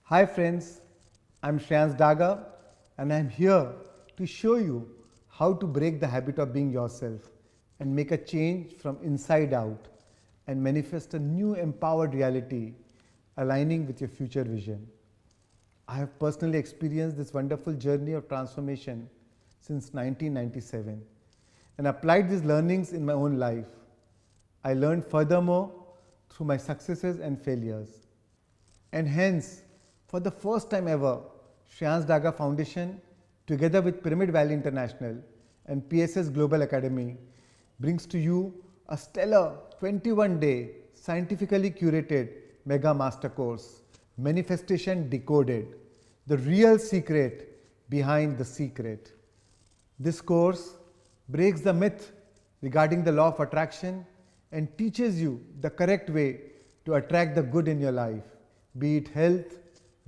Hi friends, I'm Shreyans Daga and I'm here to show you how to break the habit of being yourself and make a change from inside out and manifest a new empowered reality aligning with your future vision. I have personally experienced this wonderful journey of transformation since 1997 and applied these learnings in my own life. I learned furthermore through my successes and failures. And hence, for the first time ever, Shreyans Daga Foundation, together with Pyramid Valley International and PSS Global Academy, brings to you a stellar 21-day scientifically curated mega master course, Manifestation Decoded, the real secret behind the secret. This course breaks the myth regarding the law of attraction and teaches you the correct way to attract the good in your life, be it health,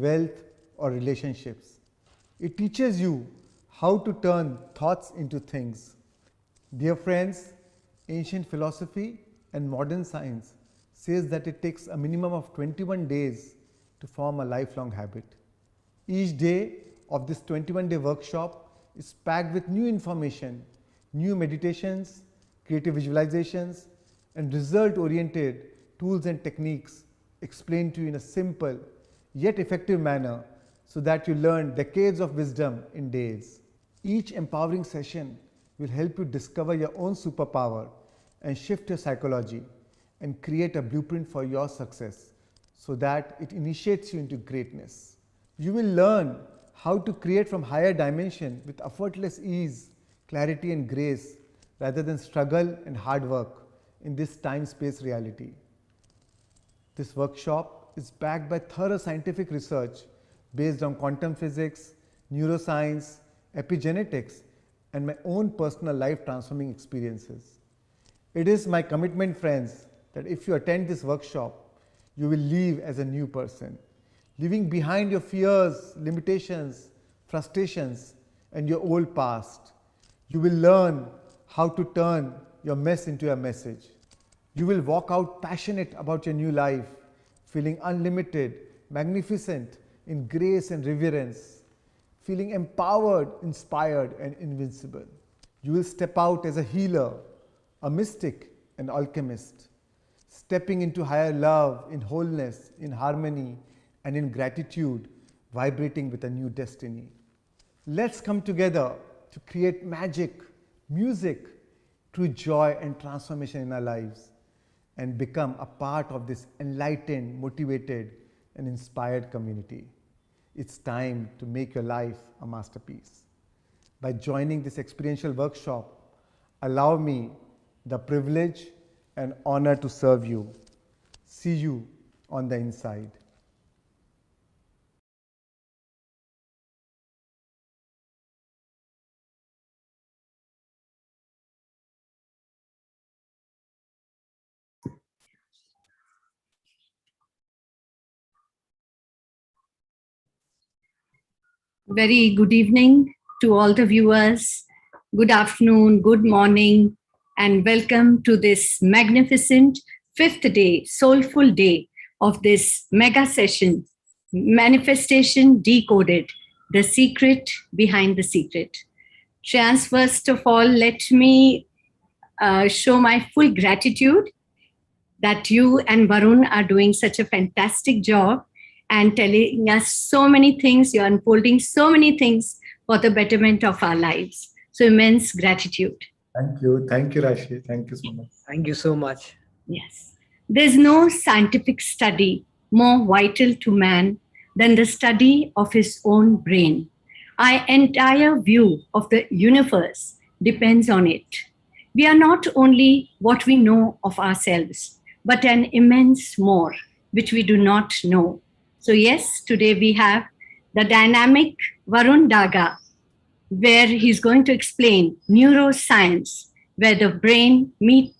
wealth, or relationships. It teaches you how to turn thoughts into things. Dear friends, ancient philosophy and modern science says that it takes a minimum of 21 days to form a lifelong habit. Each day of this 21-day workshop is packed with new information, new meditations, creative visualizations, and result-oriented tools and techniques explained to you in a simple yet effective manner so that you learn decades of wisdom in days. Each empowering session will help you discover your own superpower and shift your psychology and create a blueprint for your success so that it initiates you into greatness. You will learn how to create from higher dimension with effortless ease, clarity and grace rather than struggle and hard work in this time-space reality. This workshop is backed by thorough scientific research based on quantum physics, neuroscience, epigenetics, and my own personal life transforming experiences. It is my commitment, friends, that if you attend this workshop, you will leave as a new person, leaving behind your fears, limitations, frustrations, and your old past. You will learn how to turn your mess into a message. You will walk out passionate about your new life, feeling unlimited, magnificent in grace and reverence, feeling empowered, inspired, and invincible. You will step out as a healer, a mystic, an alchemist, stepping into higher love, in wholeness, in harmony, and in gratitude, vibrating with a new destiny. Let's come together to create magic, music, true joy and transformation in our lives and become a part of this enlightened, motivated, and inspired community. It's time to make your life a masterpiece. By joining this experiential workshop, allow me the privilege and honor to serve you. See you on the inside. Very good evening to all the viewers. Good afternoon, good morning, and welcome to this magnificent fifth day, soulful day of this mega session, Manifestation Decoded, the secret behind the secret. Shreyans, first of all, let me show my full gratitude that you and Varun are doing such a fantastic job and telling us so many things. You're unfolding so many things for the betterment of our lives. So immense gratitude. Thank you. Thank you, Rashi. Thank you so much. Thank you so much. Yes. There's no scientific study more vital to man than the study of his own brain. Our entire view of the universe depends on it. We are not only what we know of ourselves, but an immense more which we do not know. So yes, today we have the dynamic Varun Daga, where he's going to explain neuroscience, where the brain meets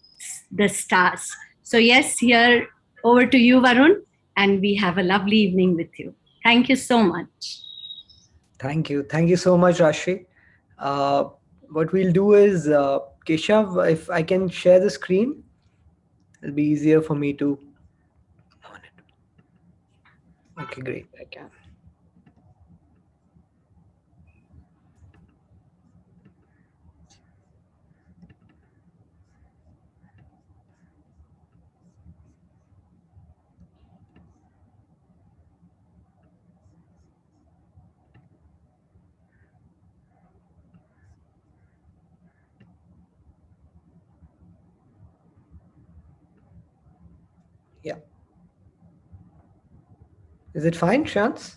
the stars. So yes, here over to you, Varun, and we have a lovely evening with you. Thank you so much. Thank you. Thank you so much, Rashi. What we'll do is, Keshav, if I can share the screen, it'll be easier for me to. Okay, great. I can. Yeah. Is it fine, Shans?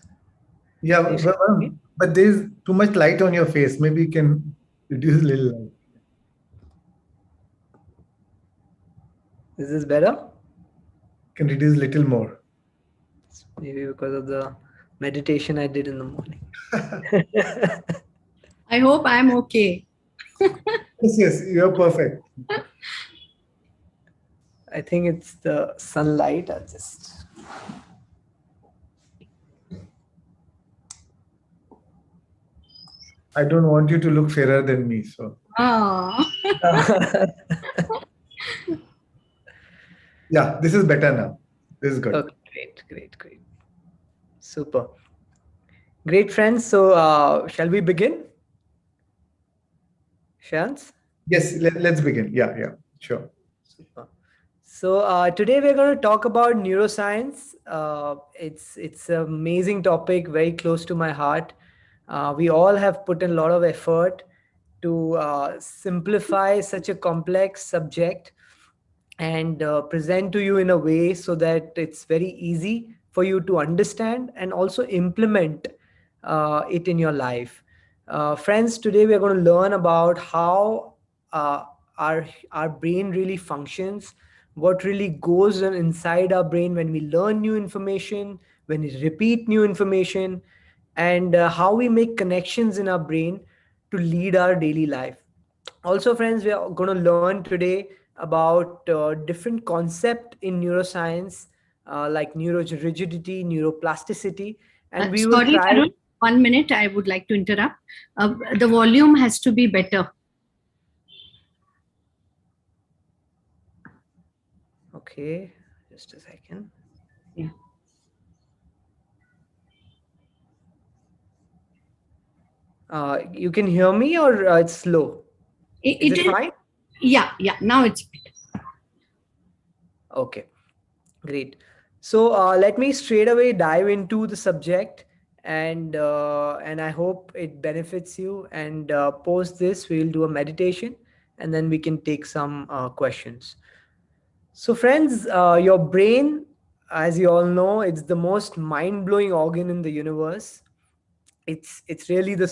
Yeah, Can you see me? but there's too much light on your face. Maybe you can reduce a little light. Is this better? Can reduce a little more. Maybe because of the meditation I did in the morning. I hope I'm okay. Yes, yes, you're perfect. I think it's the sunlight. I'll just. I don't want you to look fairer than me. So, Oh. yeah, this is better now. This is good. Okay, great. Super. Great, friends. So, shall we begin? Shans? Yes, let's begin. Yeah, yeah, sure. Super. So today we're going to talk about neuroscience. It's an amazing topic, very close to my heart. We all have put in a lot of effort to simplify such a complex subject and present to you in a way so that it's very easy for you to understand and also implement it in your life. Friends, today we are going to learn about how uh, our brain really functions, what really goes on inside our brain when we learn new information, when we repeat new information, and how we make connections in our brain to lead our daily life. Also, friends, we are going to learn today about different concept in neuroscience, like neurorigidity, neuroplasticity, and we will Sorry, try. Varun. 1 minute. I would like to interrupt. The volume has to be better. Okay, just a second. Yeah. You can hear me, or it's slow? Is It it is. fine? Yeah. Now it's better. Okay, great. So let me straight away dive into the subject, and I hope it benefits you. And post this, we will do a meditation, and then we can take some questions. So, friends, your brain, as you all know, it's the most mind-blowing organ in the universe. It's really the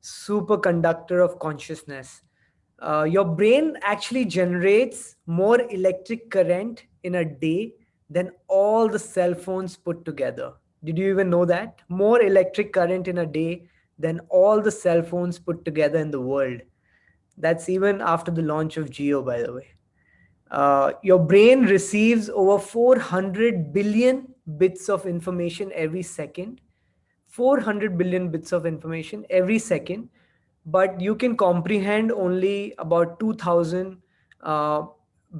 superconductor of consciousness. Your brain actually generates more electric current in a day than all the cell phones put together. Did you even know that? More electric current in a day than all the cell phones put together in the world. That's even after the launch of Geo, by the way. Your brain receives over 400 billion bits of information every second. 400 billion bits of information every second, but you can comprehend only about 2000 uh,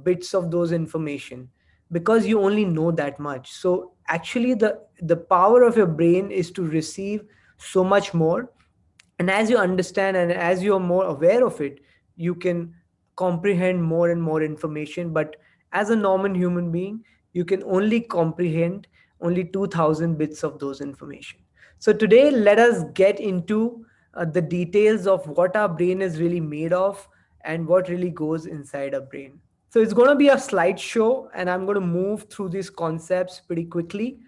bits of those information because you only know that much. So actually the power of your brain is to receive so much more, and as you understand and as you are more aware of it, you can comprehend more and more information. But as a normal human being, you can only comprehend only 2000 bits of those information. So today let us get into the details of what our brain is really made of and what really goes inside our brain. So it's going to be a slideshow, and I'm going to move through these concepts pretty quickly.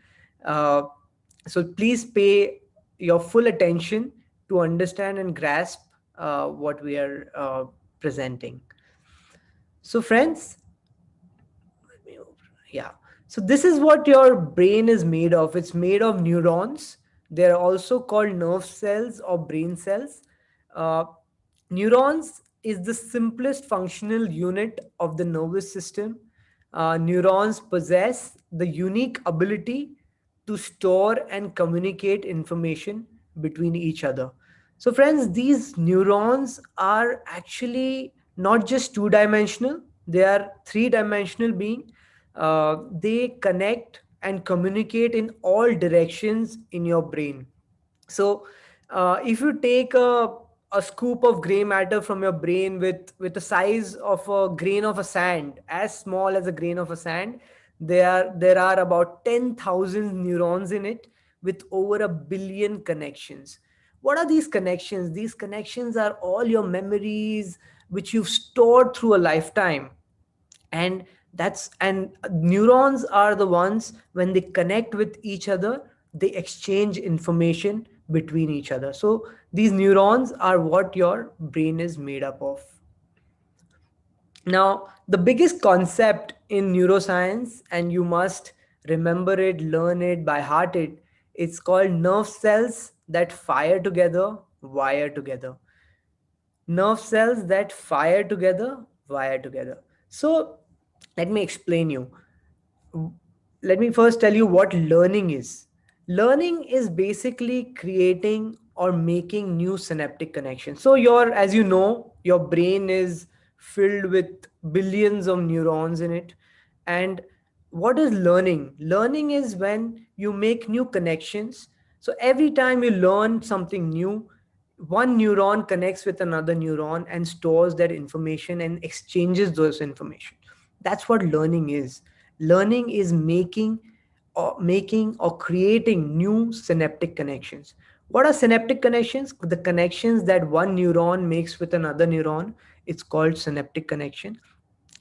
uh, so please pay your full attention to understand and grasp what we are presenting. So, friends, yeah. So, this is what your brain is made of. It's made of neurons. They're also called nerve cells or brain cells. Uh, Neurons is the simplest functional unit of the nervous system. Neurons possess the unique ability to store and communicate information between each other. So, friends, these neurons are actually not just two dimensional, they are three-dimensional being. They connect and communicate in all directions in your brain. So, if you take a scoop of gray matter from your brain with the size of a grain of a sand, as small as a grain of a sand, there are about 10,000 neurons in it with over a billion connections. What are these connections? These connections are all your memories which you've stored through a lifetime, and That's and neurons are the ones, when they connect with each other, they exchange information between each other. So these neurons are what your brain is made up of. Now, the biggest concept in neuroscience, and you must remember it, learn it, by heart it, it's called nerve cells that fire together, wire together. Nerve cells that fire together, wire together. So let me explain you. Let me first tell you what learning is. Learning is basically creating or making new synaptic connections. So your, as you know, your brain is filled with billions of neurons in it. And what is learning? Learning is when you make new connections. So every time you learn something new, one neuron connects with another neuron and stores that information and exchanges those information. That's what learning is. Learning is making or creating new synaptic connections. What are synaptic connections? The connections that one neuron makes with another neuron. It's called synaptic connection.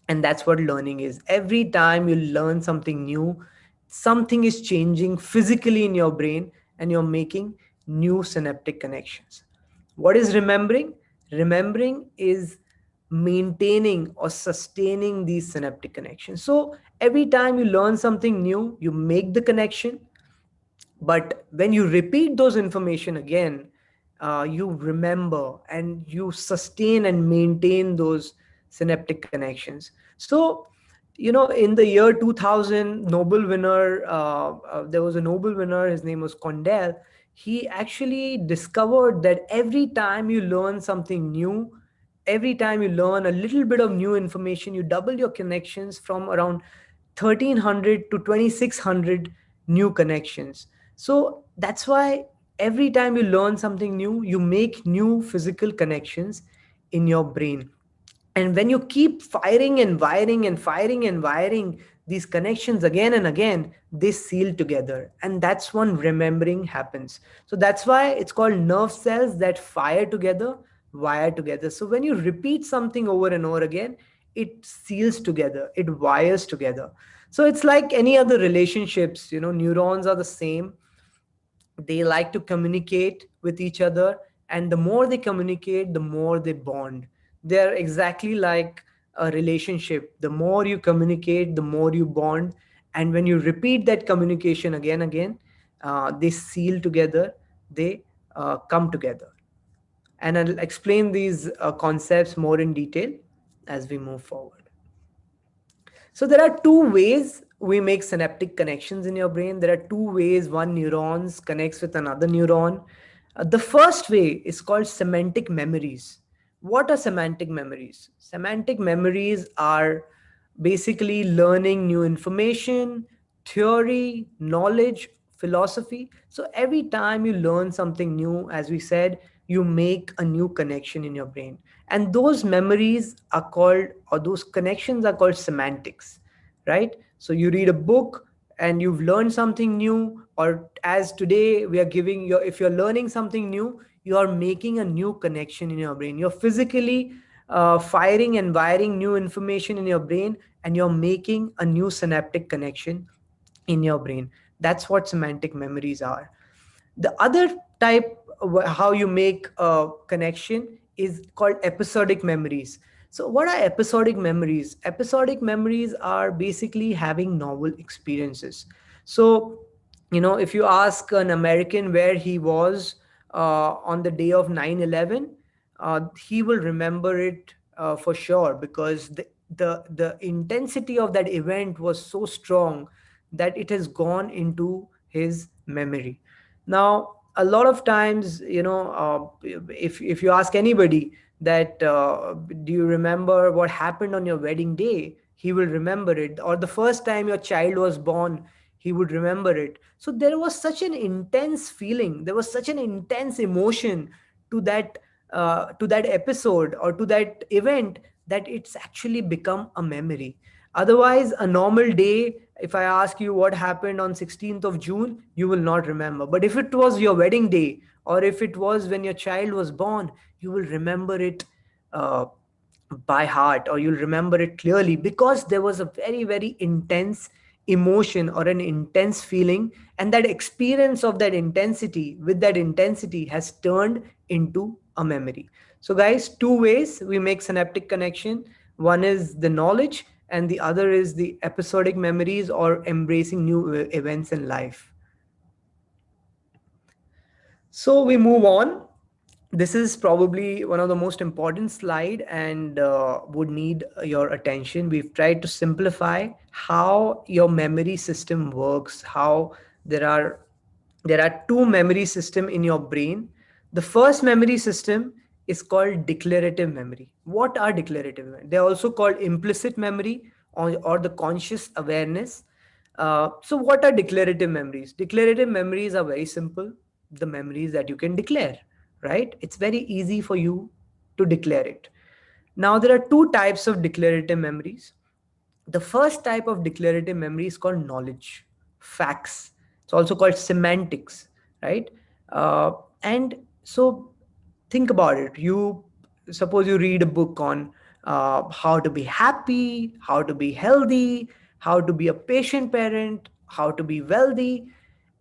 And that's what learning is. Every time you learn something new, something is changing physically in your brain, and you're making new synaptic connections. What is remembering? Remembering is maintaining or sustaining these synaptic connections. So every time you learn something new, you make the connection, but when you repeat those information again, you remember and you sustain and maintain those synaptic connections. So in the year 2000, Nobel winner, there was a Nobel winner, his name was Condell. He actually discovered that every time you learn something new, every time you learn a little bit of new information, you double your connections from around 1300 to 2600 new connections. So that's why every time you learn something new, you make new physical connections in your brain. And when you keep firing and wiring and firing and wiring these connections again and again, they seal together. And that's when remembering happens. So that's why it's called nerve cells that fire together, wire together. So when you repeat something over and over again, it seals together, it wires together. So it's like any other relationships, neurons are the same. They like to communicate with each other, and the more they communicate, the more they bond. They're exactly like a relationship. The more you communicate, the more you bond. And when you repeat that communication again, they seal together, they come together. And I'll explain these concepts more in detail as we move forward. So there are two ways we make synaptic connections in your brain. There are two ways one neuron connects with another neuron. The first way is called semantic memories. What are semantic memories? Semantic memories are basically learning new information, theory, knowledge, philosophy. So every time you learn something new, as we said, you make a new connection in your brain. And those memories are called, or those connections are called semantics, right? So you read a book and you've learned something new, or as today we are giving you, if you're learning something new, you are making a new connection in your brain. You're physically firing and wiring new information in your brain, and you're making a new synaptic connection in your brain. That's what semantic memories are. The other type, how you make a connection, is called episodic memories. So what are episodic memories? Episodic memories are basically having novel experiences. So if you ask an American where he was on the day of 9/11, he will remember it for sure, because the intensity of that event was so strong that it has gone into his memory. Now, a lot of times, if you ask anybody that do you remember what happened on your wedding day, he will remember it. Or the first time your child was born, he would remember it. So there was such an intense feeling, there was such an intense emotion to that episode or to that event, that it's actually become a memory. Otherwise, a normal day, if I ask you what happened on 16th of June, you will not remember. But if it was your wedding day, or if it was when your child was born, you will remember it uh, by heart, or you'll remember it clearly because there was a very, very intense emotion or an intense feeling, and that experience of that intensity with that intensity has turned into a memory. So guys, two ways we make synaptic connection. One is the knowledge, and the other is the episodic memories, or embracing new events in life. So we move on. This is probably one of the most important slide, and would need your attention. We've tried to simplify how your memory system works, how there are there are two memory system in your brain. The first memory system is called declarative memory. What are declarative memory? They're also called implicit memory, or the conscious awareness. So what are declarative memories? Declarative memories are very simple. The memories that you can declare, right? It's very easy for you to declare it. Now, there are two types of declarative memories. The first type of declarative memory is called knowledge, facts. It's also called semantics, right? Uh, and so think about it. You suppose you read a book on how to be happy, how to be healthy, how to be a patient parent, how to be wealthy,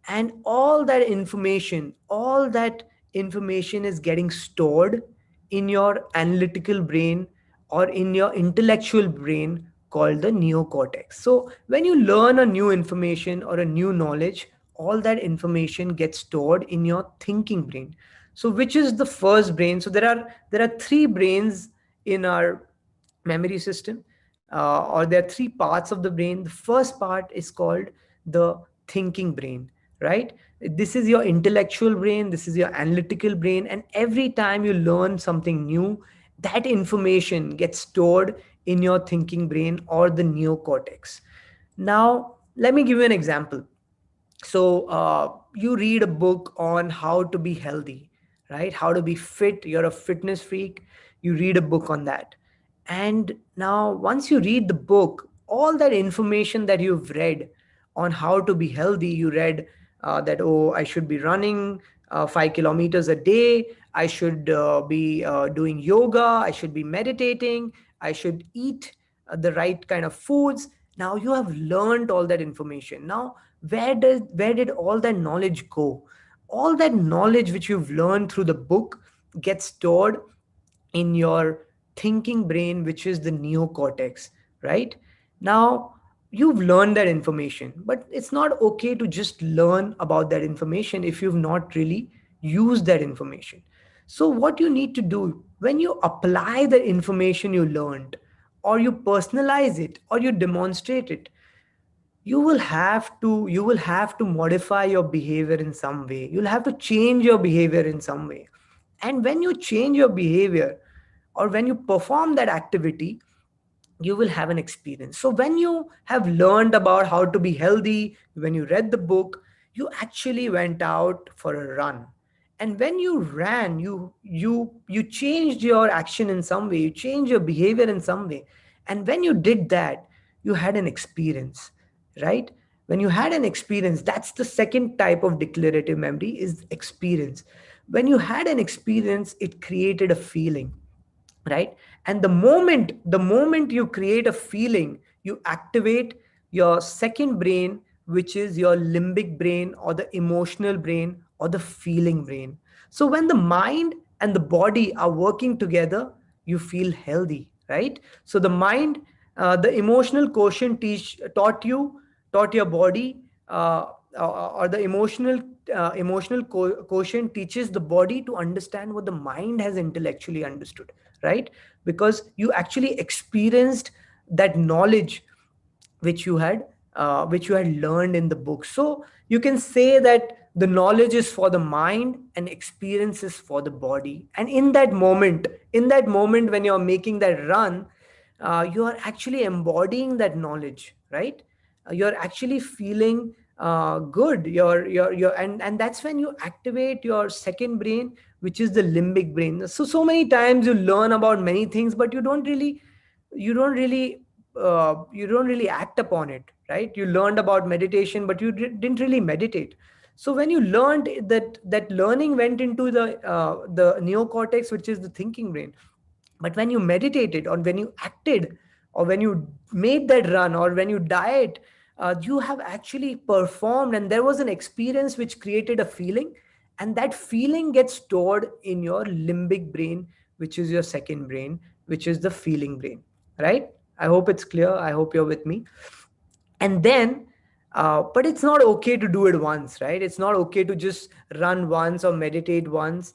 and all that information is getting stored in your analytical brain, or in your intellectual brain, called the neocortex. So when you learn a new information or a new knowledge, all that information gets stored in your thinking brain. So which is the first brain? So there are three brains in our memory system, or there are three parts of the brain. The first part is called the thinking brain, right? This is your intellectual brain, this is your analytical brain, and every time you learn something new, that information gets stored in your thinking brain, or the neocortex. Now let me give you an example. So you read a book on how to be healthy, right? How to be fit. You're a fitness freak. You read a book on that. And now once you read the book, all that information that you've read on how to be healthy, you read that, oh, I should be running 5 kilometers a day. I should be doing yoga. I should be meditating. I should eat the right kind of foods. Now you have learned all that information. Now where did all that knowledge go? All that knowledge which you've learned through the book gets stored in your thinking brain, which is the neocortex, right? Now you've learned that information, but it's not okay to just learn about that information if you've not really used that information. So what you need to do, when you apply the information you learned, or you personalize it, or you demonstrate it, you will have to modify your behavior in some way. You'll have to change your behavior in some way. And when you change your behavior, or when you perform that activity, you will have an experience. So when you have learned about how to be healthy, when you read the book, you actually went out for a run. And when you ran, you changed your action in some way, you changed your behavior in some way. And when you did that, you had an experience, right? When you had an experience, that's the second type of declarative memory, is experience. When you had an experience, it created a feeling, right? And the moment you create a feeling, you activate your second brain, which is your limbic brain, or the emotional brain, or the feeling brain. So when the mind and the body are working together, you feel healthy, right? So the mind, the emotional quotient taught your body, or the emotional quotient teaches the body to understand what the mind has intellectually understood, right? Because you actually experienced that knowledge which you had learned in the book. So you can say that the knowledge is for the mind and experience is for the body. And in that moment when you're making that run, you are actually embodying that knowledge, right? You're actually feeling good. And that's when you activate your second brain, which is the limbic brain. So many times you learn about many things, but you don't really act upon it, right? You learned about meditation, but you didn't really meditate. So when you learned that learning went into the neocortex, which is the thinking brain. But when you meditated, or when you acted, or when you made that run, or when you diet, you have actually performed, and there was an experience which created a feeling, and that feeling gets stored in your limbic brain, which is your second brain, which is the feeling brain, right? I hope it's clear. I hope you're with me. And then but it's not okay to do it once, right? It's not okay to just run once or meditate once.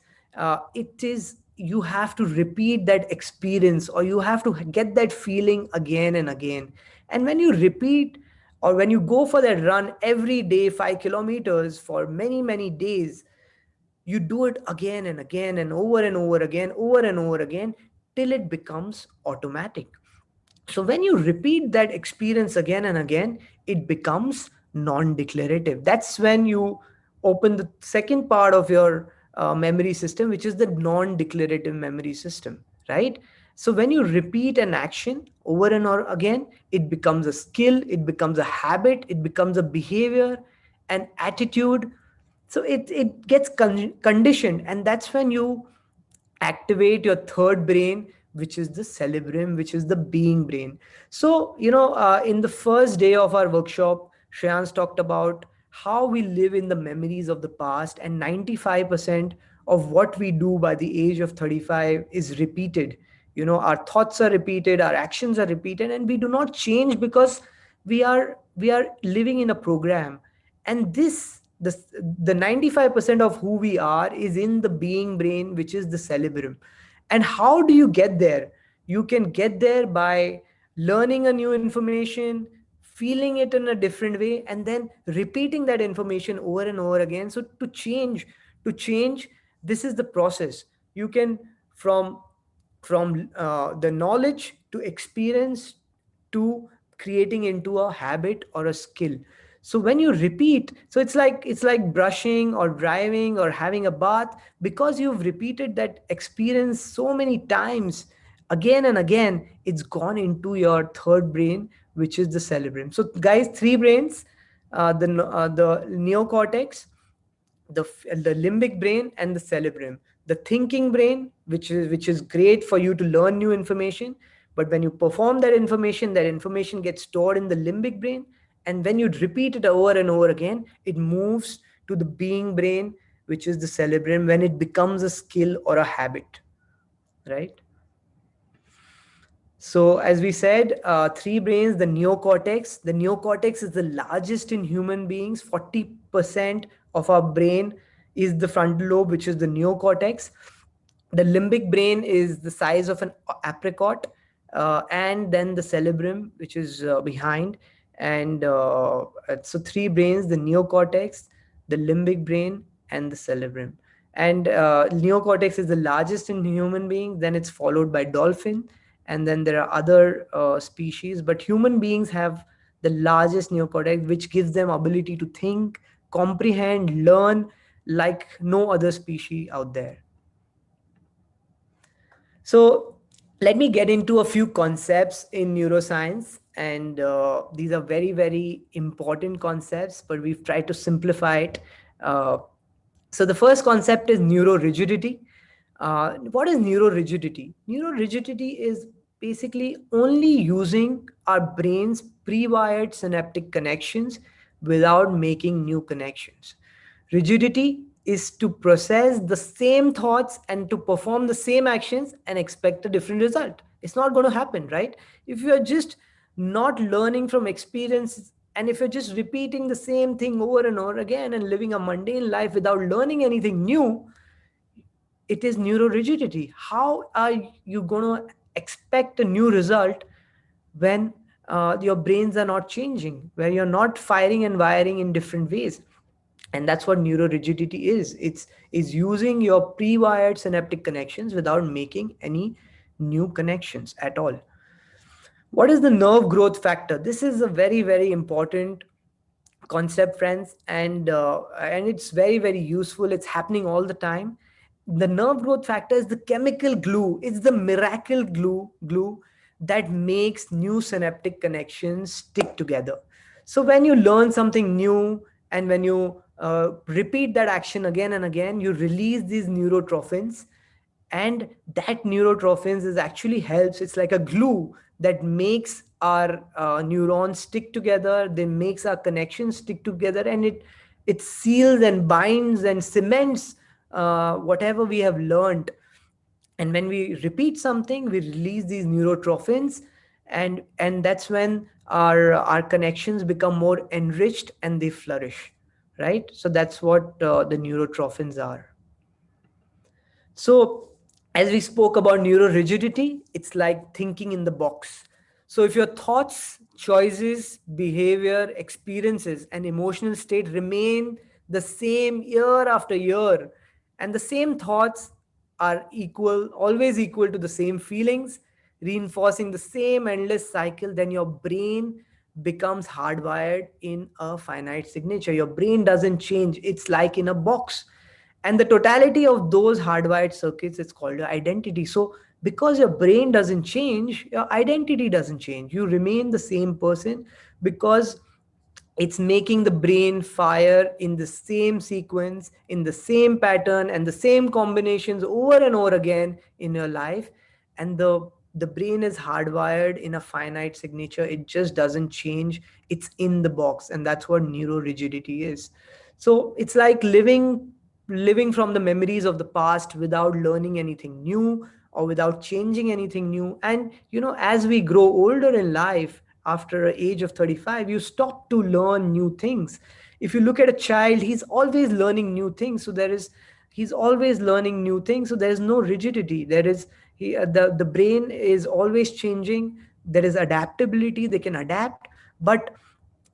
It is, you have to repeat that experience, or you have to get that feeling again and again. And when you repeat, or when you go for that run every day, 5 kilometers for many many days, you do it again and again, and over again, over and over again, till it becomes automatic. So when you repeat that experience again and again, it becomes non-declarative. That's when you open the second part of your memory system, which is the non-declarative memory system, right? So when you repeat an action over and over again, it becomes a skill, it becomes a habit, it becomes a behavior, an attitude. So it gets conditioned, and that's when you activate your third brain, which is the cerebrum, which is the being brain. So in the first day of our workshop, Shreyans talked about how we live in the memories of the past, and 95% of what we do by the age of 35 is repeated. Our thoughts are repeated, our actions are repeated, and we do not change because we are living in a program. And the 95% of who we are is in the being brain, which is the cerebrum. And how do you get there? You can get there by learning a new information, feeling it in a different way, and then repeating that information over and over again. So to change, this is the process. You can, from the knowledge to experience to creating into a habit or a skill. So when you repeat, so it's like brushing or driving or having a bath, because you've repeated that experience so many times, again and again, it's gone into your third brain, which is the cerebrum. So guys, three brains: the neocortex, the limbic brain, and the cerebrum. The thinking brain, which is great for you to learn new information, but when you perform that information gets stored in the limbic brain, and when you repeat it over and over again, it moves to the being brain, which is the cerebrum, when it becomes a skill or a habit, right? So, as we said, three brains: the neocortex. The neocortex is the largest in human beings. 40% of our brain is the frontal lobe, which is the neocortex. The limbic brain is the size of an apricot, and then the cerebrum, which is behind. And so, three brains: the neocortex, the limbic brain, and the cerebrum. And neocortex is the largest in human beings. Then it's followed by dolphin, and then there are other species, but human beings have the largest neocortex, which gives them ability to think, comprehend, learn, like no other species out there. So let me get into a few concepts in neuroscience, and these are very very important concepts, but we've tried to simplify it. So the first concept is neurorigidity. What is neurorigidity? Neurorigidity is basically only using our brain's pre-wired synaptic connections without making new connections. Rigidity is to process the same thoughts and to perform the same actions and expect a different result. It's not going to happen, right? If you are just not learning from experience, and if you're just repeating the same thing over and over again and living a mundane life without learning anything new, it is neurorigidity. How are you going to expect a new result when your brains are not changing, where you're not firing and wiring in different ways? And that's what neurorigidity is. It's is using your pre-wired synaptic connections without making any new connections at all. What is the nerve growth factor? This is a very very important concept, friends, and it's very very useful. It's happening all the time. The nerve growth factor is the chemical glue. It's the miracle glue that makes new synaptic connections stick together. So when you learn something new, and when you repeat that action again and again, you release these neurotrophins, and that neurotrophins is actually helps. It's like a glue that makes our neurons stick together. They makes our connections stick together, and it seals and binds and cements whatever we have learned. And when we repeat something, we release these neurotrophins, and that's when our connections become more enriched and they flourish, right? So that's what the neurotrophins are. So, as we spoke about neurorigidity, it's like thinking in the box. So, if your thoughts, choices, behavior, experiences, and emotional state remain the same year after year, and the same thoughts are equal, always equal to the same feelings, reinforcing the same endless cycle, then your brain becomes hardwired in a finite signature. Your brain doesn't change, it's like in a box, and the totality of those hardwired circuits is called your identity. So because your brain doesn't change, your identity doesn't change, you remain the same person, because it's making the brain fire in the same sequence, in the same pattern, and the same combinations over and over again in your life. And the brain is hardwired in a finite signature, it just doesn't change, it's in the box, and that's what neurorigidity is. So it's like living from the memories of the past without learning anything new or without changing anything new. And as we grow older in life, after an age of 35, you stop to learn new things. If you look at a child, he's always learning new things, so he's always learning new things, so there is no rigidity. There is the brain is always changing, there is adaptability, they can adapt. But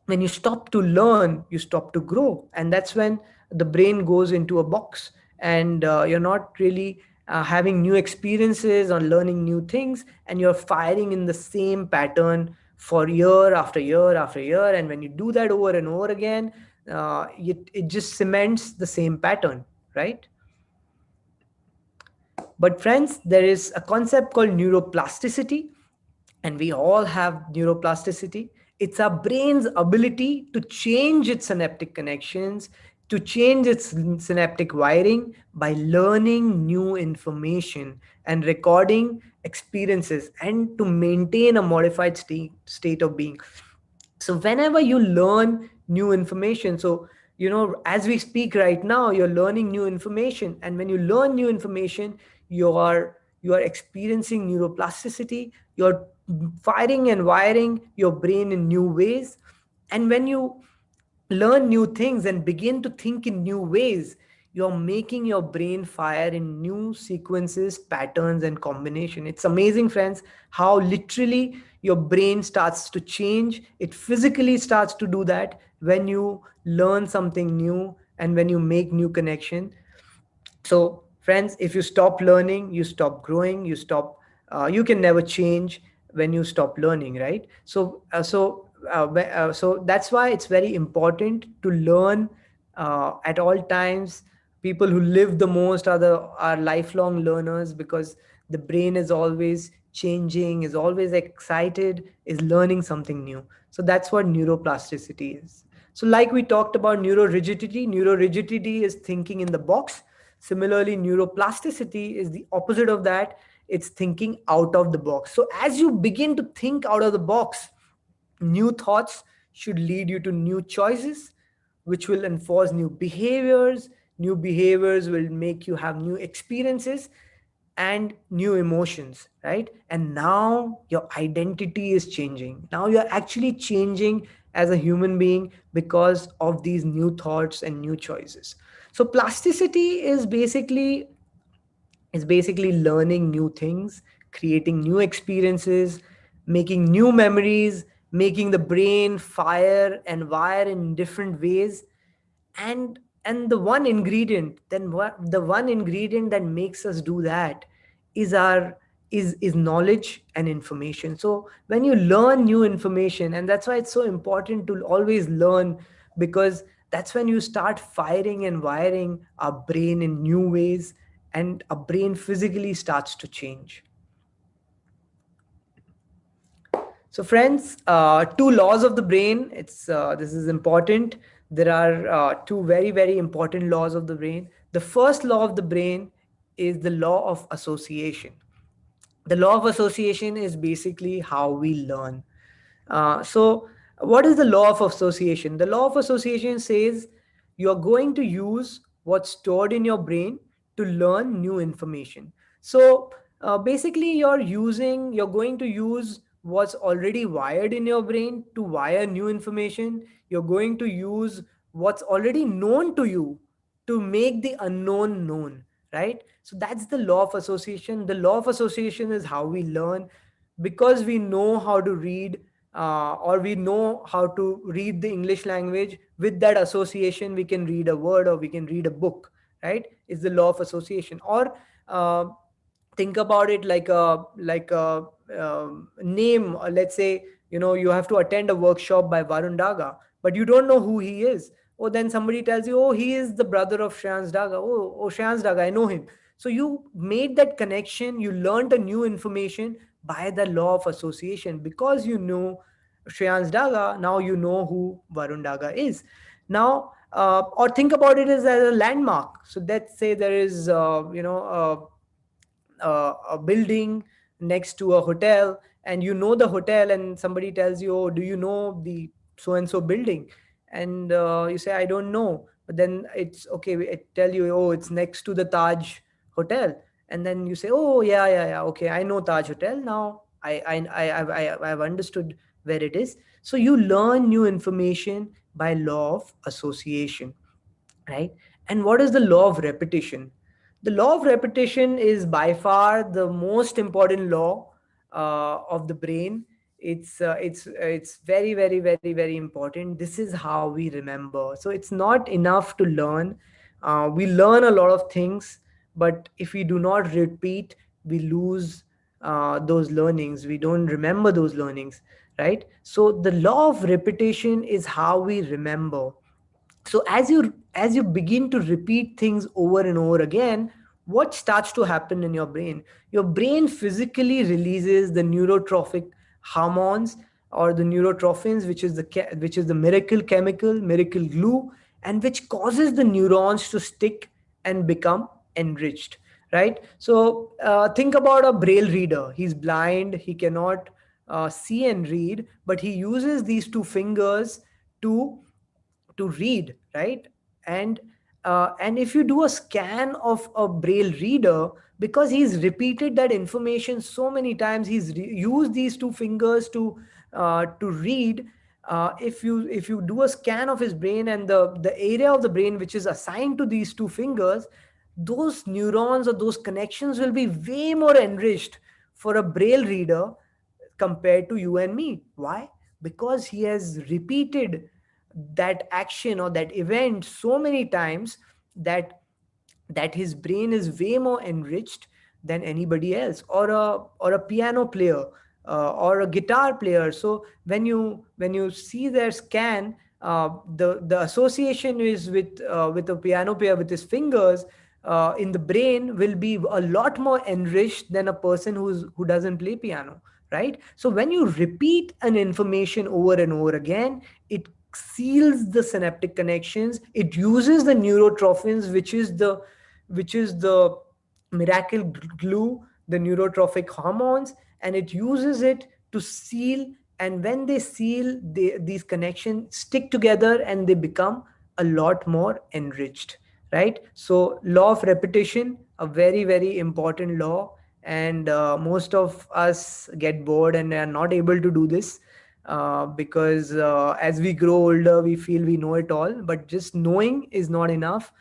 when you stop to learn, you stop to grow, and that's when the brain goes into a box, and you're not really having new experiences or learning new things, and you're firing in the same pattern for year after year after year. And when you do that over and over again, it just cements the same pattern, right? But friends, there is a concept called neuroplasticity, and we all have neuroplasticity. It's our brain's ability to change its synaptic connections, to change its synaptic wiring by learning new information and recording experiences, and to maintain a modified state of being. So whenever you learn new information, so as we speak right now, you're learning new information, and when you learn new information, you are experiencing neuroplasticity. You're firing and wiring your brain in new ways. And when you learn new things and begin to think in new ways, you're making your brain fire in new sequences, patterns, and combination. It's amazing, friends, how literally your brain starts to change. It physically starts to do that when you learn something new and when you make new connection. So friends, if you stop learning, you stop growing, you can never change when you stop learning, right? So that's why it's very important to learn at all times. People who live the most are lifelong learners, because the brain is always changing, is always excited, is learning something new. So that's what neuroplasticity is. So like we talked about neurorigidity is thinking in the box. Similarly, neuroplasticity is the opposite of that. It's thinking out of the box. So as you begin to think out of the box, new thoughts should lead you to new choices, which will enforce new behaviors. New behaviors will make you have new experiences and new emotions, right? And now your identity is changing. Now you're actually changing as a human being because of these new thoughts and new choices. So plasticity is basically learning new things, creating new experiences, making new memories, making the brain fire and wire in different ways. And the one ingredient, the one ingredient that makes us do that is our is knowledge and information. So when you learn new information, and that's why it's so important to always learn, because that's when you start firing and wiring our brain in new ways, and our brain physically starts to change. So friends, two laws of the brain. This is important. There are two very, very important laws of the brain. The first law of the brain is the law of association. The law of association is basically how we learn. So, what is the law of association? The law of association says you are going to use what's stored in your brain to learn new information. So, basically, you're going to use what's already wired in your brain to wire new information. You're going to use what's already known to you to make the unknown known, right? So that's the law of association. The law of association is how we learn, because we know how to read, or we know how to read the English language. With that association, we can read a word or we can read a book, right? It's the law of association. Or uh, think about it like a name. Let's say, you have to attend a workshop by Varun Daga, but you don't know who he is. Or then somebody tells you, oh, he is the brother of Shreyans Daga. Oh, Shreyans Daga, I know him. So you made that connection, you learned a new information by the law of association. Because you know Shreyans Daga, now you know who Varun Daga is. Now, or think about it as a landmark. So let's say there is, a building next to a hotel, and you know the hotel, and somebody tells you, oh, do you know the so and so building? And you say, I don't know. But then it's okay, it tell you, oh, it's next to the Taj hotel. And then you say, oh, yeah, yeah, yeah, okay, I know Taj hotel now. I've understood where it is. So you learn new information by law of association, right? And what is the law of repetition? The law of repetition is by far the most important law of the brain. It's very, very, very, very important. This is how we remember. So it's not enough to learn. We learn a lot of things, but if we do not repeat, we lose those learnings. We don't remember those learnings, right? So the law of repetition is how we remember. So as you begin to repeat things over and over again, what starts to happen in your brain physically releases the neurotrophic hormones, or the neurotrophins, which is the miracle glue, and which causes the neurons to stick and become enriched, right? So think about a braille reader. He's blind, he cannot see and read, but he uses these two fingers to read, right? And if you do a scan of a braille reader, because he's repeated that information so many times, used these two fingers to read. If you do a scan of his brain, and the area of the brain which is assigned to these two fingers, those neurons or those connections will be way more enriched for a braille reader compared to you and me. Why? Because he has repeated that action or that event so many times, that his brain is way more enriched than anybody else. Or a piano player, or a guitar player. So when you see their scan, the association is with a piano player with his fingers in the brain will be a lot more enriched than a person who doesn't play piano, right? So when you repeat an information over and over again, it seals the synaptic connections. It uses the neurotrophins, which is the miracle glue, the neurotrophic hormones, and it uses it to seal. And when they seal, these connections stick together and they become a lot more enriched, right? So law of repetition, a very, very important law. And most of us get bored and are not able to do this, because as we grow older, we feel we know it all, but just knowing is not enough.